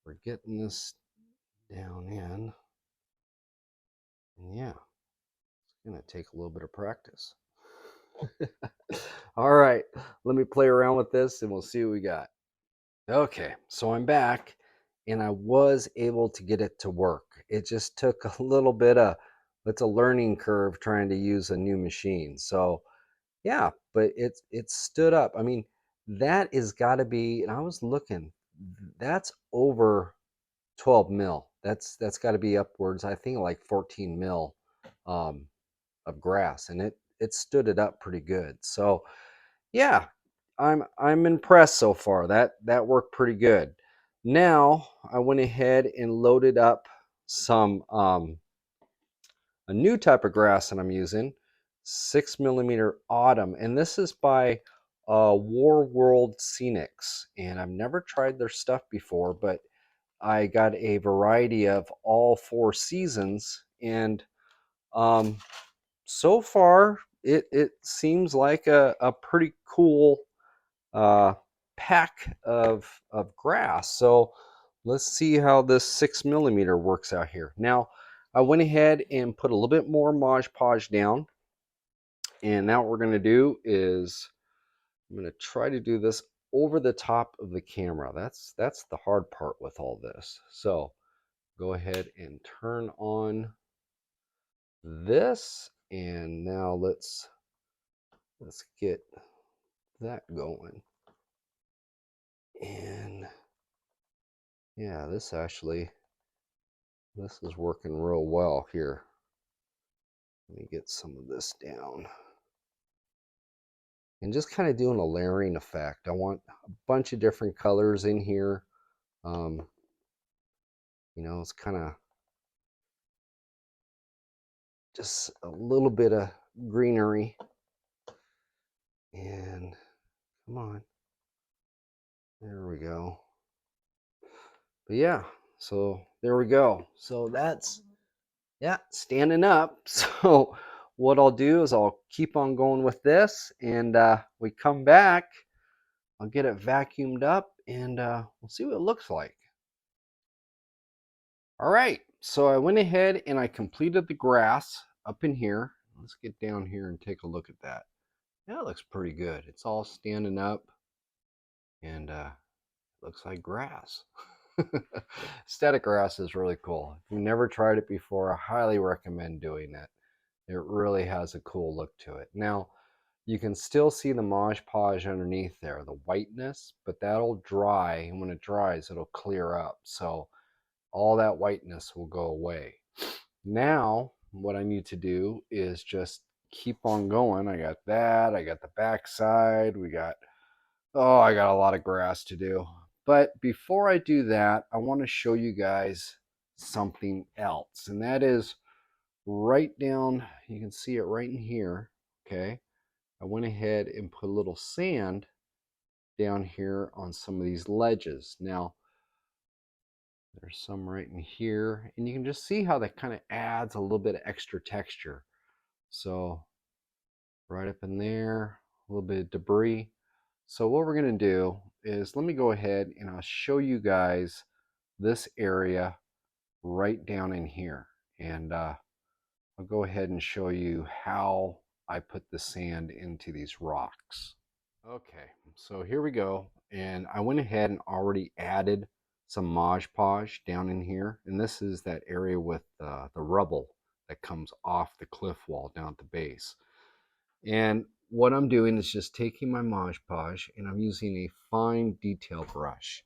Speaker 1: We're getting this down in. And yeah, it's gonna take a little bit of practice. All right, let me play around with this and we'll see what we got. Okay, so I'm back, and I was able to get it to work. It just took a little bit of, it's a learning curve trying to use a new machine. So yeah, but it stood up. I mean, that is got to be, and I was looking, that's over 12 mil. That's got to be upwards, I think, like 14 mil of grass, and it stood it up pretty good. So yeah, I'm impressed so far. That worked pretty good. Now I went ahead and loaded up some a new type of grass that I'm using, 6 millimeter autumn, and this is by Woodland Scenics, and I've never tried their stuff before, but I got a variety of all 4 seasons, and so far it seems like a pretty cool pack of grass. So let's see how this 6 millimeter works out here. Now I went ahead and put a little bit more Mod Podge down, and now what we're going to do is I'm going to try to do this over the top of the camera. That's the hard part with all this. So go ahead and turn on this, and now let's get that going. And yeah, this is working real well here. Let me get some of this down. And just kind of doing a layering effect. I want a bunch of different colors in here. You know, it's kind of just a little bit of greenery. And come on. There we go. But yeah, so there we go. So that's, yeah, standing up. So what I'll do is I'll keep on going with this, and we come back, I'll get it vacuumed up, and we'll see what it looks like. All right, so I went ahead and I completed the grass up in here. Let's get down here and take a look at that. That looks pretty good. It's all standing up, and looks like grass. Static grass is really cool. If you've never tried it before, I highly recommend doing it. It really has a cool look to it. Now, you can still see the Mod Podge underneath there, the whiteness, but that'll dry, and when it dries, it'll clear up. So all that whiteness will go away. Now, what I need to do is just keep on going. I got that, I got the backside, I got a lot of grass to do. But before I do that, I want to show you guys something else, and that is right down, you can see it right in here, okay? I went ahead and put a little sand down here on some of these ledges. Now, there's some right in here, and you can just see how that kind of adds a little bit of extra texture. So right up in there, a little bit of debris. So what we're going to do is, let me go ahead and I'll show you guys this area right down in here, and I'll go ahead and show you how I put the sand into these rocks. Okay, so here we go, and I went ahead and already added some Mod Podge down in here, and this is that area with the rubble that comes off the cliff wall down at the base. And what I'm doing is just taking my Mod Podge, and I'm using a fine detail brush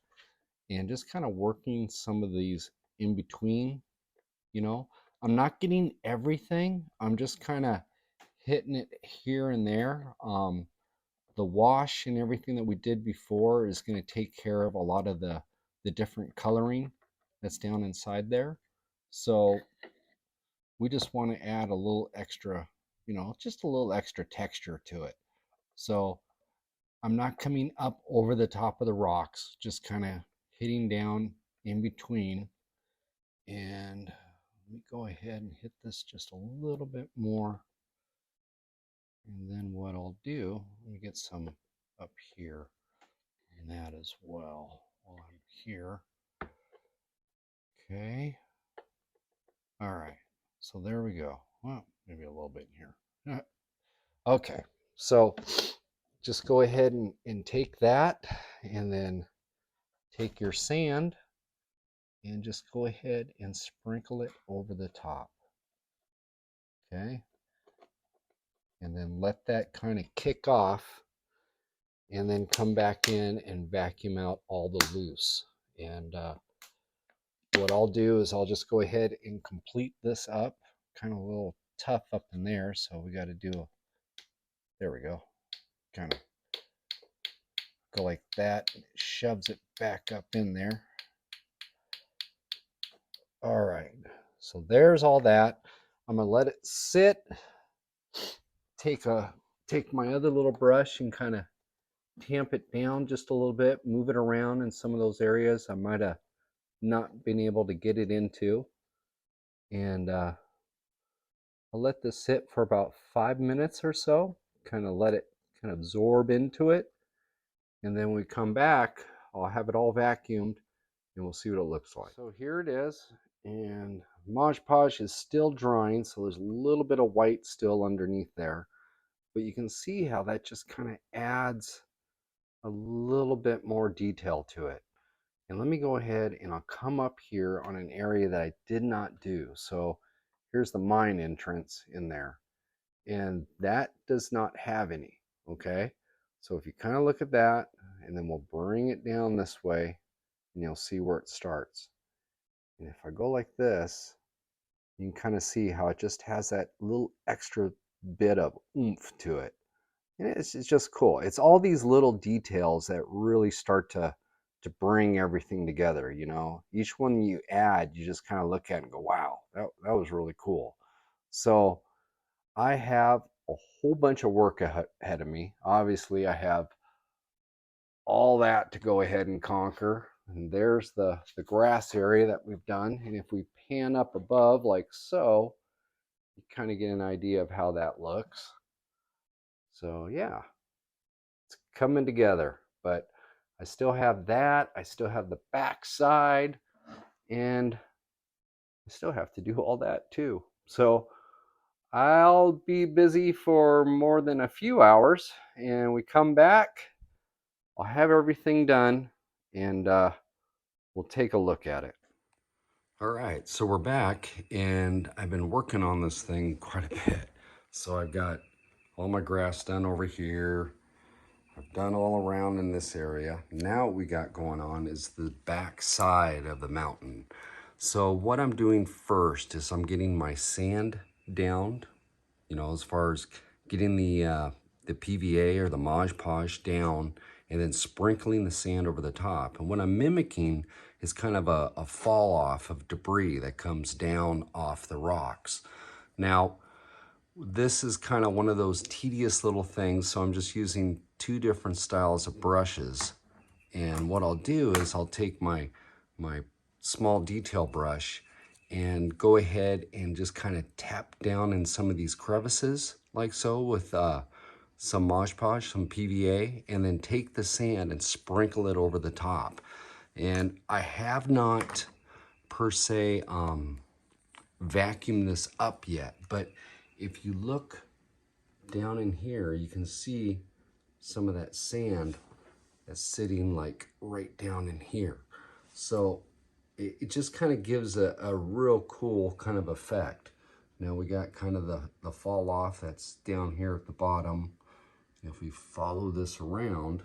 Speaker 1: and just kind of working some of these in between. You know, I'm not getting everything, I'm just kind of hitting it here and there. The wash and everything that we did before is going to take care of a lot of the different coloring that's down inside there. So we just want to add a little extra, you know, just a little extra texture to it. So I'm not coming up over the top of the rocks, just kind of hitting down in between. And let me go ahead and hit this just a little bit more. And then what I'll do, let me get some up here on that as well while I'm here. Okay. All right. So there we go. Well, maybe a little bit in here. Okay. So just go ahead and take that, and then take your sand and just go ahead and sprinkle it over the top. Okay. And then let that kind of kick off, and then come back in and vacuum out all the loose. And what I'll do is I'll just go ahead and complete this up. Kind of a little tough up in there, so we got to do there we go. Kind of go like that, and it shoves it back up in there. All right, so there's all that. I'm gonna let it sit. Take my other little brush and kind of tamp it down just a little bit, move it around in some of those areas I might have not been able to get it into. And I'll let this sit for about 5 minutes or so, kind of let it kind of absorb into it. And then when we come back, I'll have it all vacuumed, and we'll see what it looks like. So here it is, and Mod Podge is still drying, so there's a little bit of white still underneath there. But you can see how that just kind of adds a little bit more detail to it. And let me go ahead and I'll come up here on an area that I did not do. So here's the mine entrance in there. And that does not have any, okay? So if you kind of look at that, and then we'll bring it down this way, and you'll see where it starts. And if I go like this, you can kind of see how it just has that little extra bit of oomph to it. And it's just cool. It's all these little details that really start to bring everything together, you know. Each one you add, you just kind of look at it and go, wow, that was really cool. So I have a whole bunch of work ahead of me. Obviously, I have all that to go ahead and conquer. And there's the grass area that we've done. And if we pan up above like so, you kind of get an idea of how that looks. So yeah, it's coming together. But I still have that. I still have the back side. And I still have to do all that too. So I'll be busy for more than a few hours. And we come back, I'll have everything done, and we'll take a look at it.
Speaker 2: All right, so we're back, and I've been working on this thing quite a bit. So I've got all my grass done over here. I've done all around in this area. Now what we got going on is the back side of the mountain. So what I'm doing first is I'm getting my sand down, you know, as far as getting the PVA or the Mod Podge down, and then sprinkling the sand over the top. And what I'm mimicking is kind of a fall off of debris that comes down off the rocks. Now, this is kind of one of those tedious little things, so I'm just using two different styles of brushes. And what I'll do is I'll take my small detail brush and go ahead and just kind of tap down in some of these crevices like so with some Mod Podge, some PVA, and then take the sand and sprinkle it over the top. And I have not per se vacuumed this up yet, but if you look down in here, you can see some of that sand that's sitting like right down in here. So it just kind of gives a real cool kind of effect. Now we got kind of the fall off that's down here at the bottom. If we follow this around,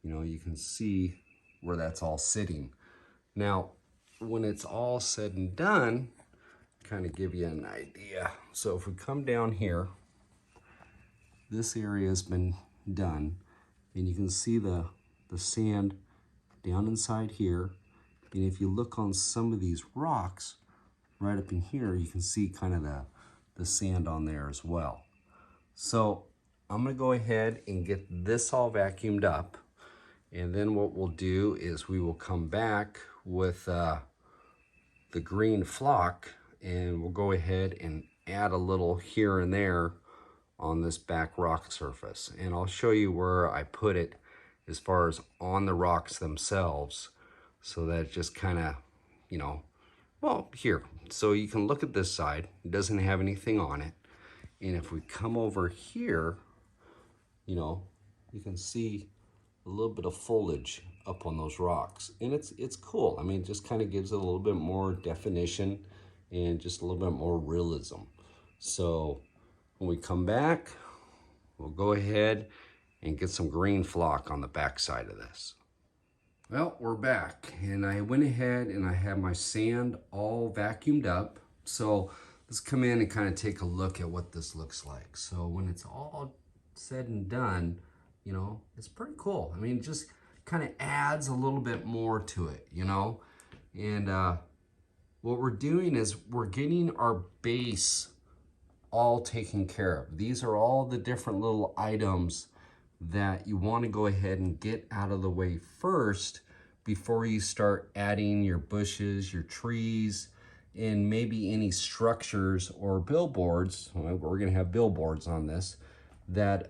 Speaker 2: you know, you can see where that's all sitting. Now, when it's all said and done, kind of give you an idea. So if we come down here, this area has been done, and you can see the sand down inside here. And if you look on some of these rocks right up in here, you can see kind of the sand on there as well. So I'm gonna go ahead and get this all vacuumed up, and then what we'll do is we will come back with the green flock, and we'll go ahead and add a little here and there on this back rock surface. And I'll show you where I put it as far as on the rocks themselves, so that it just kind of, you know, well, here. So you can look at this side, it doesn't have anything on it. And if we come over here, you know, you can see a little bit of foliage up on those rocks. And it's cool. I mean, it just kind of gives it a little bit more definition and just a little bit more realism. So when we come back, we'll go ahead and get some green flock on the back side of this. Well, we're back, and I went ahead and I have my sand all vacuumed up. So let's come in and kind of take a look at what this looks like. So when it's all said and done, you know, it's pretty cool. I mean, it just kind of adds a little bit more to it, you know. And what we're doing is we're getting our base all taken care of. These are all the different little items that you want to go ahead and get out of the way first before you start adding your bushes, your trees, and maybe any structures or billboards. We're going to have billboards on this that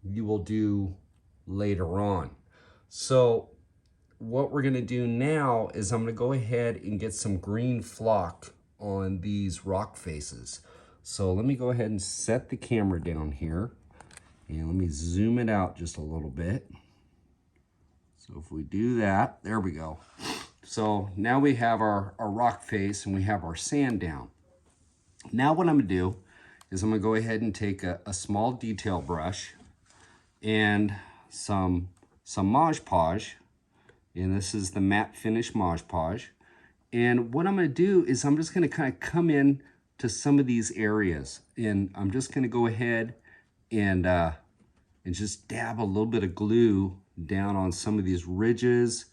Speaker 2: you will do later on. So what we're going to do now is I'm going to go ahead and get some green flock on these rock faces. So let me go ahead and set the camera down here, and let me zoom it out just a little bit. So if we do that, there we go. So now we have our rock face and we have our sand down. Now what I'm gonna do is I'm gonna go ahead and take a small detail brush and some Mod Podge, and this is the matte finish Mod Podge. And what I'm gonna do is I'm just gonna kind of come in to some of these areas, and I'm just gonna go ahead and just dab a little bit of glue down on some of these ridges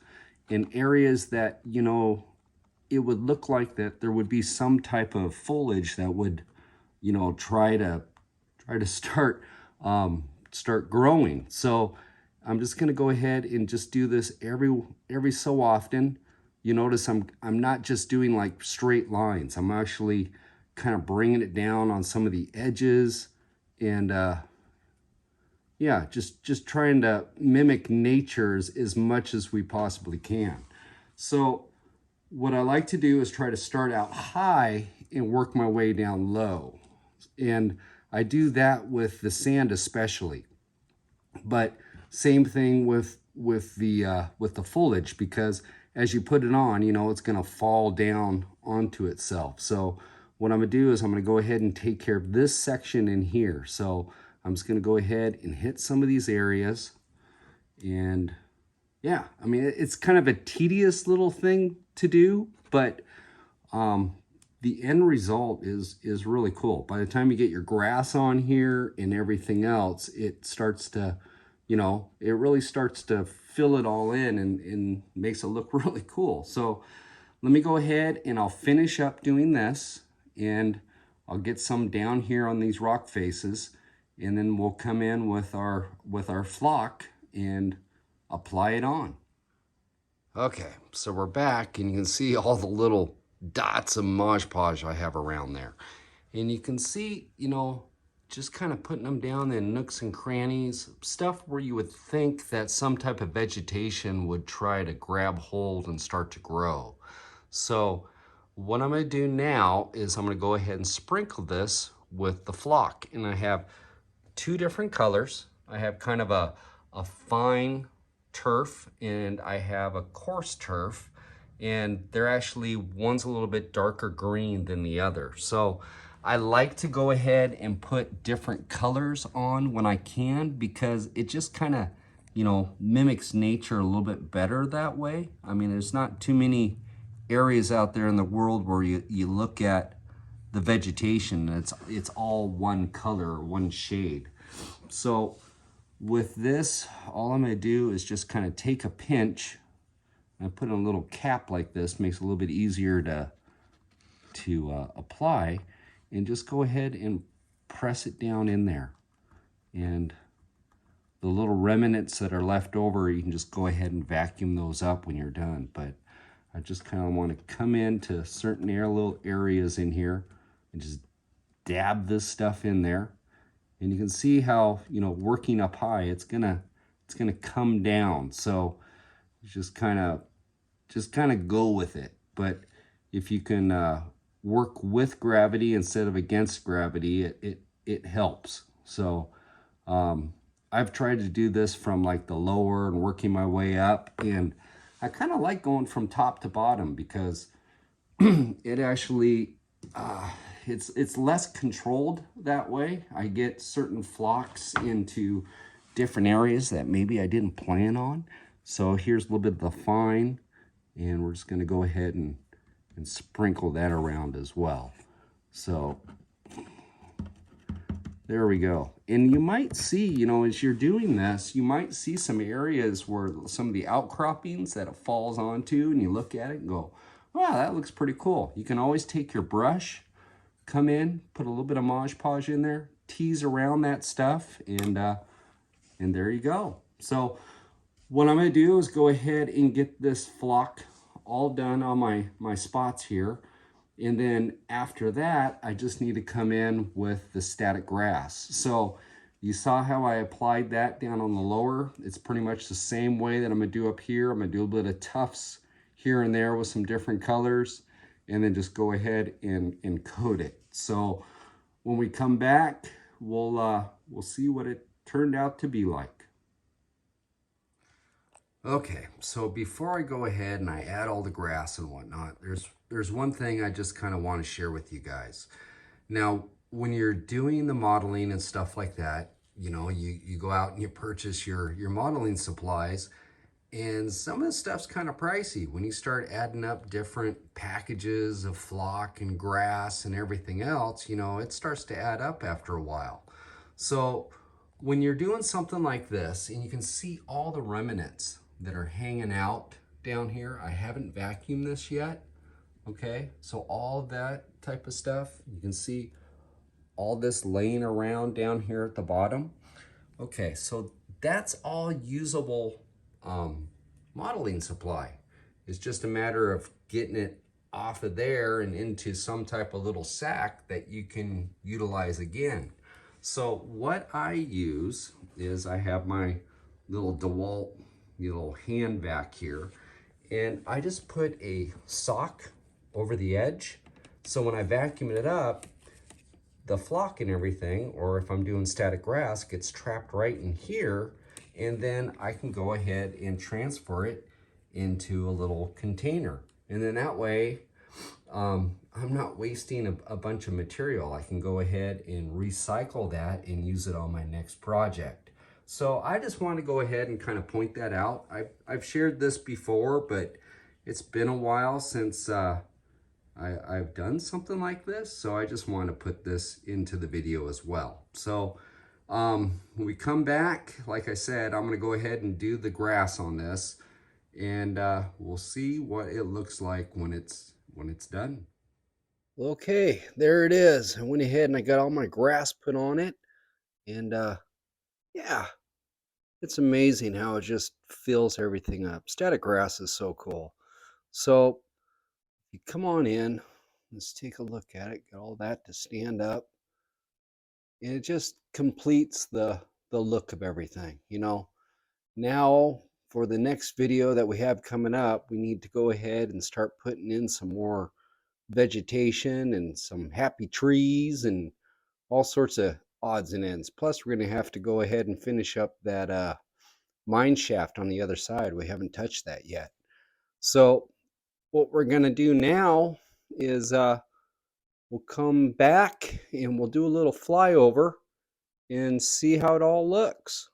Speaker 2: in areas that, you know, it would look like that there would be some type of foliage that would, you know, try to start growing. So I'm just going to go ahead and just do this every so often. You notice I'm not just doing like straight lines. I'm actually kind of bringing it down on some of the edges, and yeah, just trying to mimic nature's as much as we possibly can. So what I like to do is try to start out high and work my way down low. And I do that with the sand especially. But same thing with the foliage, because as you put it on, you know, it's going to fall down onto itself. So what I'm going to do is I'm going to go ahead and take care of this section in here. So I'm just going to go ahead and hit some of these areas. And yeah, I mean, it's kind of a tedious little thing to do, but the end result is really cool. By the time you get your grass on here and everything else, it starts to, you know, it really starts to fill it all in and makes it look really cool. So let me go ahead and I'll finish up doing this, and I'll get some down here on these rock faces, and then we'll come in with our flock and apply it on. Okay, so we're back, and you can see all the little dots of Mod Podge I have around there. And you can see, you know, just kind of putting them down in nooks and crannies, stuff where you would think that some type of vegetation would try to grab hold and start to grow. So what I'm going to do now is I'm going to go ahead and sprinkle this with the flock. And I have two different colors. I have kind of a fine turf, and I have a coarse turf, and they're actually, one's a little bit darker green than the other. So I like to go ahead and put different colors on when I can, because it just kind of, you know, mimics nature a little bit better that way. I mean, there's not too many areas out there in the world where you look at the vegetation and it's all one color, one shade. So with this, all I'm going to do is just kind of take a pinch and put in a little cap like this. Makes it a little bit easier to apply, and just go ahead and press it down in there. And the little remnants that are left over, you can just go ahead and vacuum those up when you're done. But I just kind of want to come into certain little areas in here and just dab this stuff in there. And you can see how, you know, working up high, it's gonna come down. So just kind of go with it. But if you can work with gravity instead of against gravity, it helps. So I've tried to do this from like the lower and working my way up, and I kind of like going from top to bottom, because it actually it's less controlled that way. I get certain flocks into different areas that maybe I didn't plan on. So here's a little bit of the fine, and we're just going to go ahead and sprinkle that around as well. So there we go. And you might see, you know, as you're doing this, you might see some areas where some of the outcroppings that it falls onto, and you look at it and go, wow, that looks pretty cool. You can always take your brush, come in, put a little bit of Mod Podge in there, tease around that stuff, and there you go. So what I'm going to do is go ahead and get this flock all done on my spots here. And then after that, I just need to come in with the static grass. So you saw how I applied that down on the lower. It's pretty much the same way that I'm going to do up here. I'm going to do a bit of tufts here and there with some different colors, and then just go ahead and coat it. So when we come back, we'll see what it turned out to be like. Okay, so before I go ahead and I add all the grass and whatnot, there's one thing I just kind of want to share with you guys. Now, when you're doing the modeling and stuff like that, you know, you go out and you purchase your modeling supplies, and some of the stuff's kind of pricey. When you start adding up different packages of flock and grass and everything else, you know, it starts to add up after a while. So when you're doing something like this, and you can see all the remnants that are hanging out down here, I haven't vacuumed this yet. Okay, so all that type of stuff, you can see all this laying around down here at the bottom. Okay, so that's all usable modeling supply. It's just a matter of getting it off of there and into some type of little sack that you can utilize again. So what I use is I have my little DeWalt, little hand vac here, and I just put a sock over the edge. So when I vacuum it up, the flock and everything, or if I'm doing static grass, gets trapped right in here, and then I can go ahead and transfer it into a little container. And then that way, I'm not wasting a bunch of material. I can go ahead and recycle that and use it on my next project. So I just want to go ahead and kind of point that out. I've shared this before, but it's been a while since I've done something like this, so I just want to put this into the video as well. So when we come back, like I said, I'm going to go ahead and do the grass on this, and we'll see what it looks like when it's done.
Speaker 1: Okay, there it is. I went ahead and I got all my grass put on it, and yeah, it's amazing how it just fills everything up. Static grass is so cool. So you come on in, let's take a look at it. Got all that to stand up, and it just completes the look of everything. You know, now for the next video that we have coming up, we need to go ahead and start putting in some more vegetation and some happy trees and all sorts of odds and ends. Plus, we're going to have to go ahead and finish up that mine shaft on the other side. We haven't touched that yet. So what we're going to do now is we'll come back and we'll do a little flyover and see how it all looks.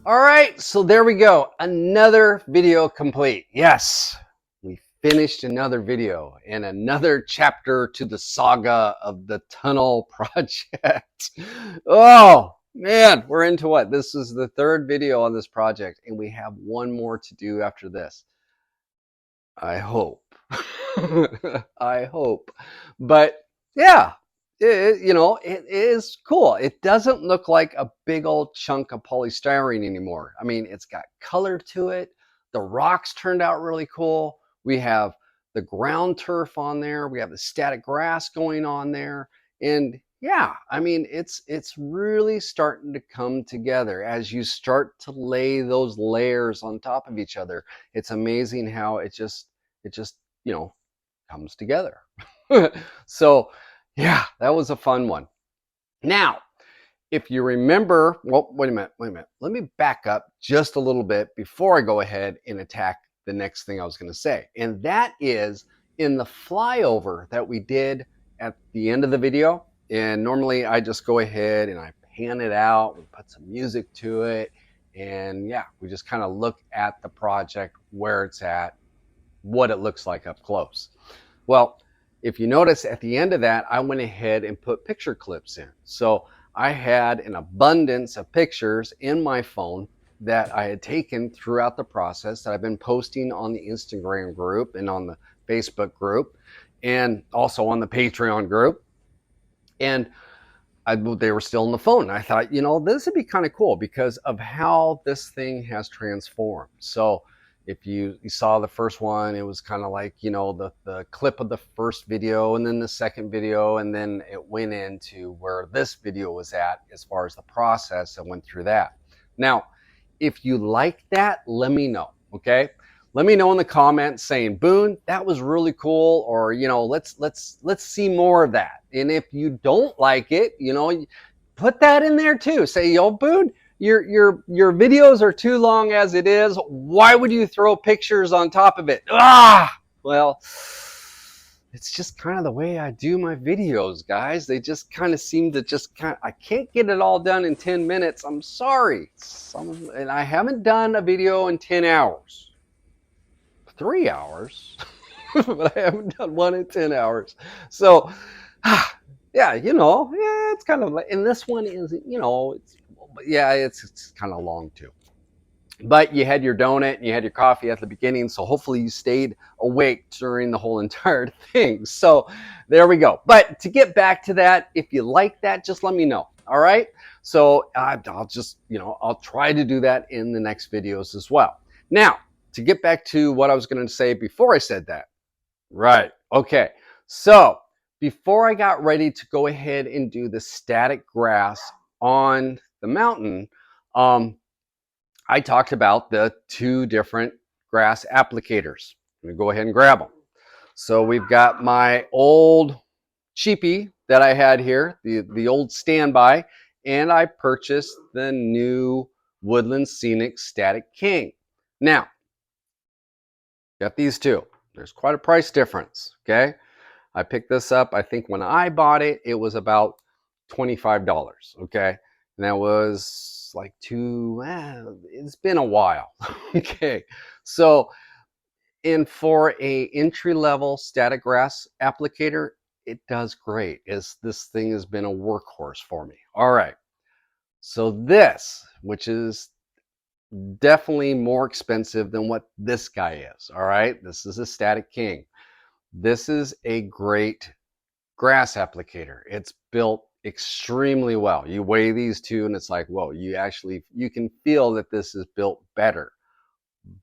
Speaker 1: All right, so there we go. Another video complete. Yes, we finished another video and another chapter to the saga of the tunnel project. Oh, man, we're into what? This is the third video on this project, and we have one more to do after this. I hope. I hope. But yeah, it is cool. It doesn't look like a big old chunk of polystyrene anymore. I mean, it's got color to it. The rocks turned out really cool. We have the ground turf on there. We have the static grass going on there. And yeah, I mean, it's really starting to come together as you start to lay those layers on top of each other. It's amazing how it just comes together. So yeah, that was a fun one. Now, if you remember, well, wait a minute. Let me back up just a little bit before I go ahead and attack the next thing I was going to say. And that is in the flyover that we did at the end of the video. And normally I just go ahead and I pan it out, we put some music to it. And yeah, we just kind of look at the project, where it's at, what it looks like up close. Well, if you notice at the end of that, I went ahead and put picture clips in. So I had an abundance of pictures in my phone that I had taken throughout the process that I've been posting on the Instagram group and on the Facebook group and also on the Patreon group. And they were still on the phone. I thought, this would be kind of cool because of how this thing has transformed. So if you saw the first one, it was kind of like, the clip of the first video and then the second video. And then it went into where this video was at as far as the process that went through that. Now, if you like that, let me know, okay? Let me know in the comments saying, Boone, that was really cool, or let's see more of that. And if you don't like it, put that in there too. Say, yo, Boone, your videos are too long as it is. Why would you throw pictures on top of it? Well, it's just kind of the way I do my videos, guys. They just kind of seem to I can't get it all done in 10 minutes. I'm sorry. And I haven't done a video in 10 hours. 3 hours, but I haven't done one in 10 hours. So, yeah, it's kind of like, and this one is, it's kind of long too. But you had your donut and you had your coffee at the beginning, so hopefully you stayed awake during the whole entire thing. So there we go. But to get back to that, if you like that, just let me know. All right. So I'll just, I'll try to do that in the next videos as well. Now, to get back to what I was going to say before I said that. Right. Okay. So before I got ready to go ahead and do the static grass on the mountain, I talked about the two different grass applicators. I'm going to go ahead and grab them. So we've got my old cheapie that I had here, the old standby, and I purchased the new Woodland Scenics Static King. Now, got these two. There's quite a price difference, okay? I picked this up, I think when I bought it, it was about $25, okay? And that was like it's been a while, okay? So, and for a entry-level static grass applicator, it does great. This thing has been a workhorse for me. All right, so this, which is definitely more expensive than what this guy is. All right, this is a Static King. This is a great grass applicator. It's built extremely well. You weigh these two and it's like, whoa, you can feel that this is built better.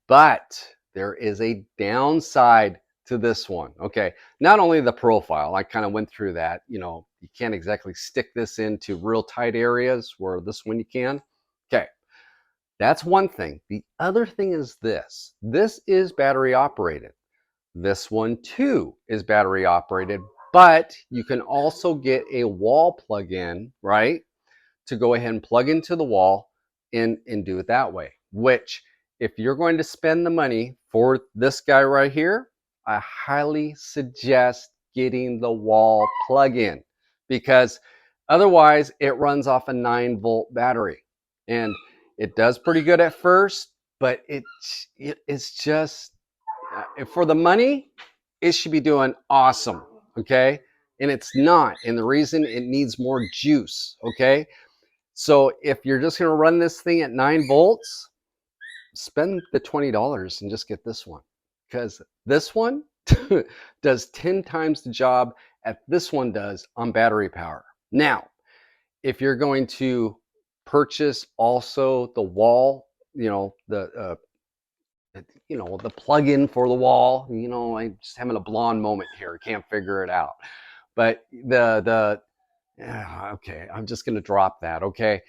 Speaker 1: But there is a downside to this one. Okay, not only the profile, I kind of went through that. You can't exactly stick this into real tight areas where this one you can. Okay, that's one thing. The other thing is this. This is battery operated. This one too is battery operated, but you can also get a wall plug-in, right? To go ahead and plug into the wall and do it that way. Which, if you're going to spend the money for this guy right here, I highly suggest getting the wall plug-in, because otherwise it runs off a 9-volt battery. And It does pretty good at first, but it's just, for the money, it should be doing awesome, okay? And it's not, and the reason, it needs more juice, okay? So if you're just gonna run this thing at 9 volts, spend the $20 and just get this one, because this one does 10 times the job that this one does on battery power. Now, if you're going to purchase also the wall, the plug-in for the wall, I'm just having a blonde moment here, can't figure it out. But okay, I'm just going to drop that, okay?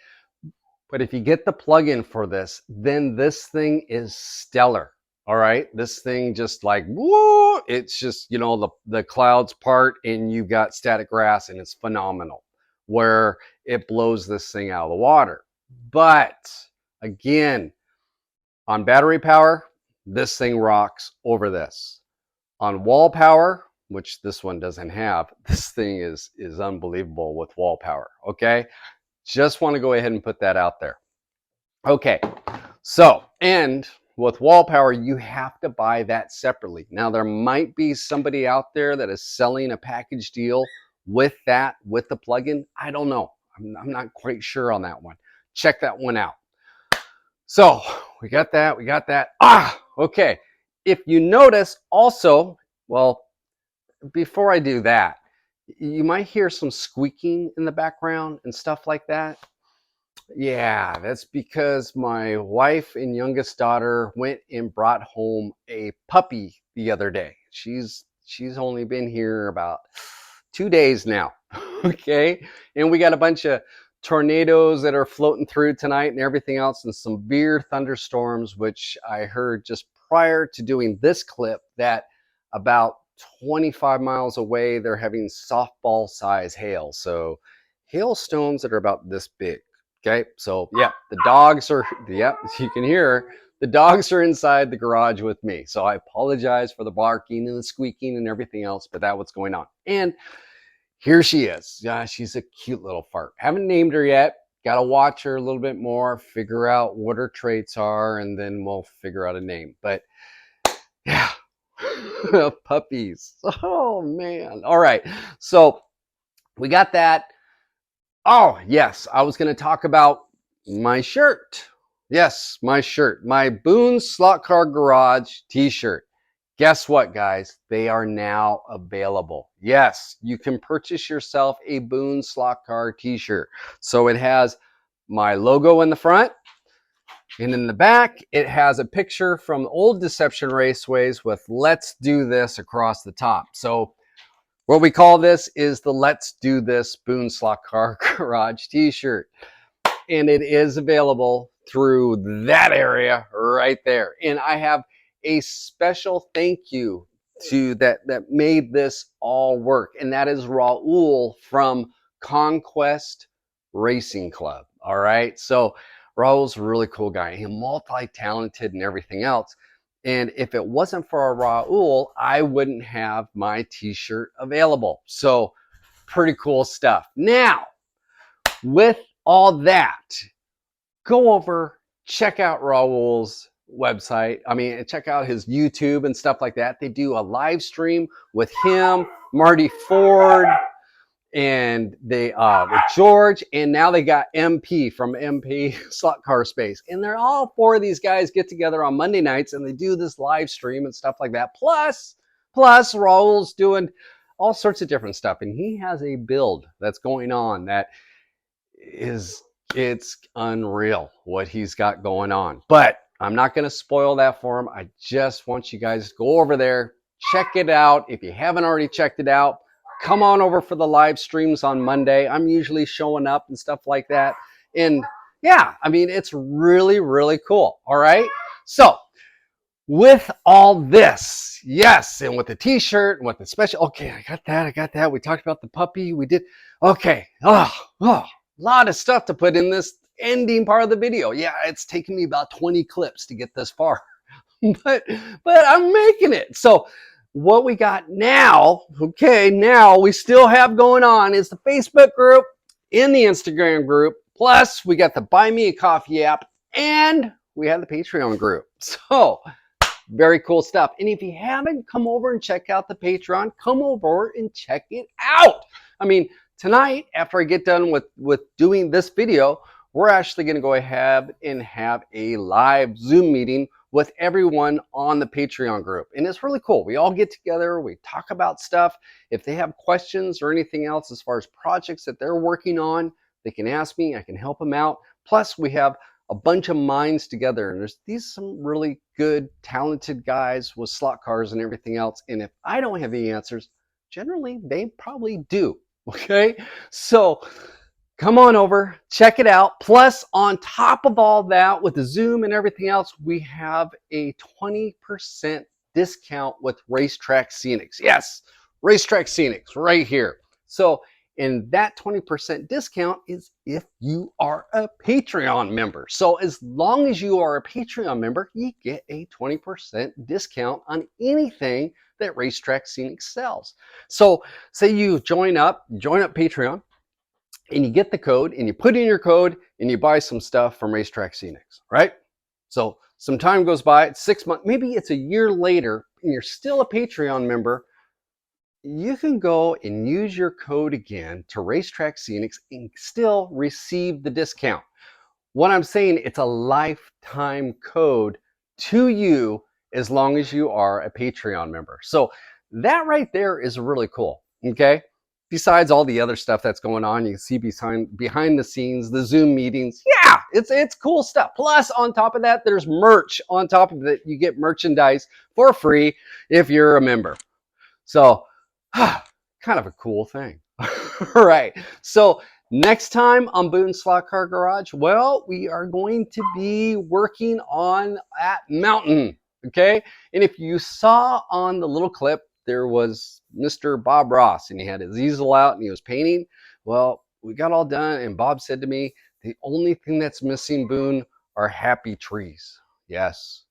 Speaker 1: But if you get the plug-in for this, then this thing is stellar. All right, this thing just like, woo, it's just, the clouds part and you've got static grass, and it's phenomenal where it blows this thing out of the water. But again, on battery power, this thing rocks over this. On wall power, which this one doesn't have, this thing is unbelievable with wall power, okay? Just want to go ahead and put that out there. Okay, so, and with wall power, you have to buy that separately. Now, there might be somebody out there that is selling a package deal with that, with the plugin. I don't know. I'm not quite sure on that one. Check that one out. So we got that. Okay. If you notice also, well, before I do that, you might hear some squeaking in the background and stuff like that. Yeah, that's because my wife and youngest daughter went and brought home a puppy the other day. She's only been here about 2 days now. Okay, and we got a bunch of tornadoes that are floating through tonight and everything else, and some severe thunderstorms, which I heard just prior to doing this clip that about 25 miles away they're having softball size hail. So hailstones that are about this big. Okay, so yeah, the dogs are, as you can hear, the dogs are inside the garage with me. So I apologize for the barking and the squeaking and everything else, but that's what's going on. And here she is. Yeah, she's a cute little fart. Haven't named her yet. Got to watch her a little bit more, figure out what her traits are, and then we'll figure out a name. But yeah, puppies. Oh man. All right. So we got that. Oh, yes, I was going to talk about my shirt. Yes, my shirt, my Boone Slot Car Garage t-shirt. Guess what, guys? They are now available. Yes, you can purchase yourself a Boone Slot Car t-shirt. So it has my logo in the front, and in the back, it has a picture from old Deception Raceways with "Let's Do This" across the top. So what we call this is the Let's Do This Boone Slot Car Garage t-shirt. And it is available through that area right there. And I have a special thank you to that made this all work. And that is Raul from Conquest Racing Club. All right. So Raul's a really cool guy. He's multi-talented and everything else. And if it wasn't for Raul, I wouldn't have my t-shirt available. So pretty cool stuff. Now, with all that, go over, check out Raul's website. I mean, check out his YouTube and stuff like that. They do a live stream with him, Marty Ford, and they with George, and now they got MP from MP Slot Car Space, and they're all four of these guys get together on Monday nights and they do this live stream and stuff like that. Plus Raul's doing all sorts of different stuff, and he has a build that's going on that it's unreal what he's got going on. But I'm not going to spoil that for him. I just want you guys to go over there, check it out. If you haven't already checked it out, come on over for the live streams on Monday. I'm usually showing up and stuff like that. And yeah, I mean, it's really, really cool. All right. So with all this, yes, and with the t-shirt and with the special, okay, I got that. We talked about the puppy. We did. Okay. A lot of stuff to put in this ending part of the video. Yeah, it's taken me about 20 clips to get this far, but I'm making it. So what we got now, okay, now we still have going on is the Facebook group and the Instagram group. Plus, we got the Buy Me a Coffee app and we have the Patreon group. So very cool stuff. And if you haven't come over and check out the Patreon, come over and check it out. I mean, tonight, after I get done with doing this video, we're actually going to go ahead and have a live Zoom meeting with everyone on the Patreon group. And it's really cool. We all get together, we talk about stuff. If they have questions or anything else as far as projects that they're working on, they can ask me, I can help them out. Plus, we have a bunch of minds together, and there's some really good, talented guys with slot cars and everything else. And if I don't have the answers, generally they probably do. Okay, so come on over, check it out. Plus, on top of all that, with the Zoom and everything else, we have a 20% discount with Racetrack Scenics. Yes, Racetrack Scenics right here. So, and that 20% discount is if you are a Patreon member. So as long as you are a Patreon member, you get a 20% discount on anything that Racetrack Scenics sells. So say you join up Patreon, and you get the code, and you put in your code, and you buy some stuff from Racetrack Scenics, right? So some time goes by, it's 6 months, maybe it's a year later, and you're still a Patreon member. You can go and use your code again to Racetrack Scenics and still receive the discount. What I'm saying, it's a lifetime code to you as long as you are a Patreon member. So that right there is really cool, okay? Besides all the other stuff that's going on, you can see behind the scenes, the Zoom meetings. Yeah, it's cool stuff. Plus, on top of that, there's merch. On top of it, you get merchandise for free if you're a member. So, kind of a cool thing. All right. So next time on Boone Slot Car Garage, well, we are going to be working on that mountain. Okay. And if you saw on the little clip, there was Mr. Bob Ross, and he had his easel out and he was painting. Well, we got all done, and Bob said to me, the only thing that's missing, Boone, are happy trees. Yes,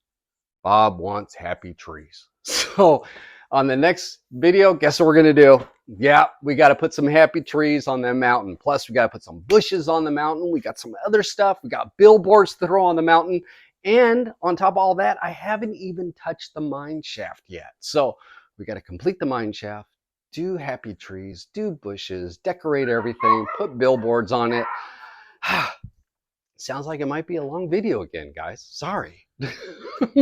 Speaker 1: Bob wants happy trees. So on the next video, guess what we're going to do? Yeah, we got to put some happy trees on that mountain. Plus, we got to put some bushes on the mountain. We got some other stuff. We got billboards to throw on the mountain. And on top of all that, I haven't even touched the mine shaft yet. So we got to complete the mine shaft, do happy trees, do bushes, decorate everything, put billboards on it. Sounds like it might be a long video again, guys. Sorry.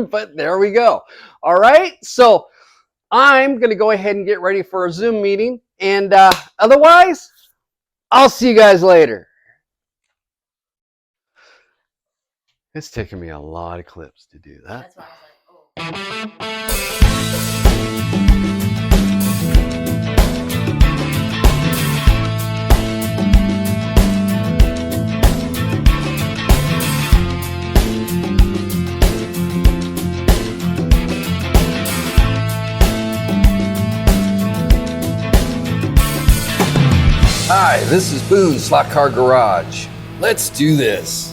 Speaker 1: But there we go. All right. So I'm going to go ahead and get ready for a Zoom meeting. And otherwise, I'll see you guys later. It's taken me a lot of clips to do that.
Speaker 3: That's why I was like, oh.
Speaker 1: Hi, this is Boone Slot Car Garage. Let's do this.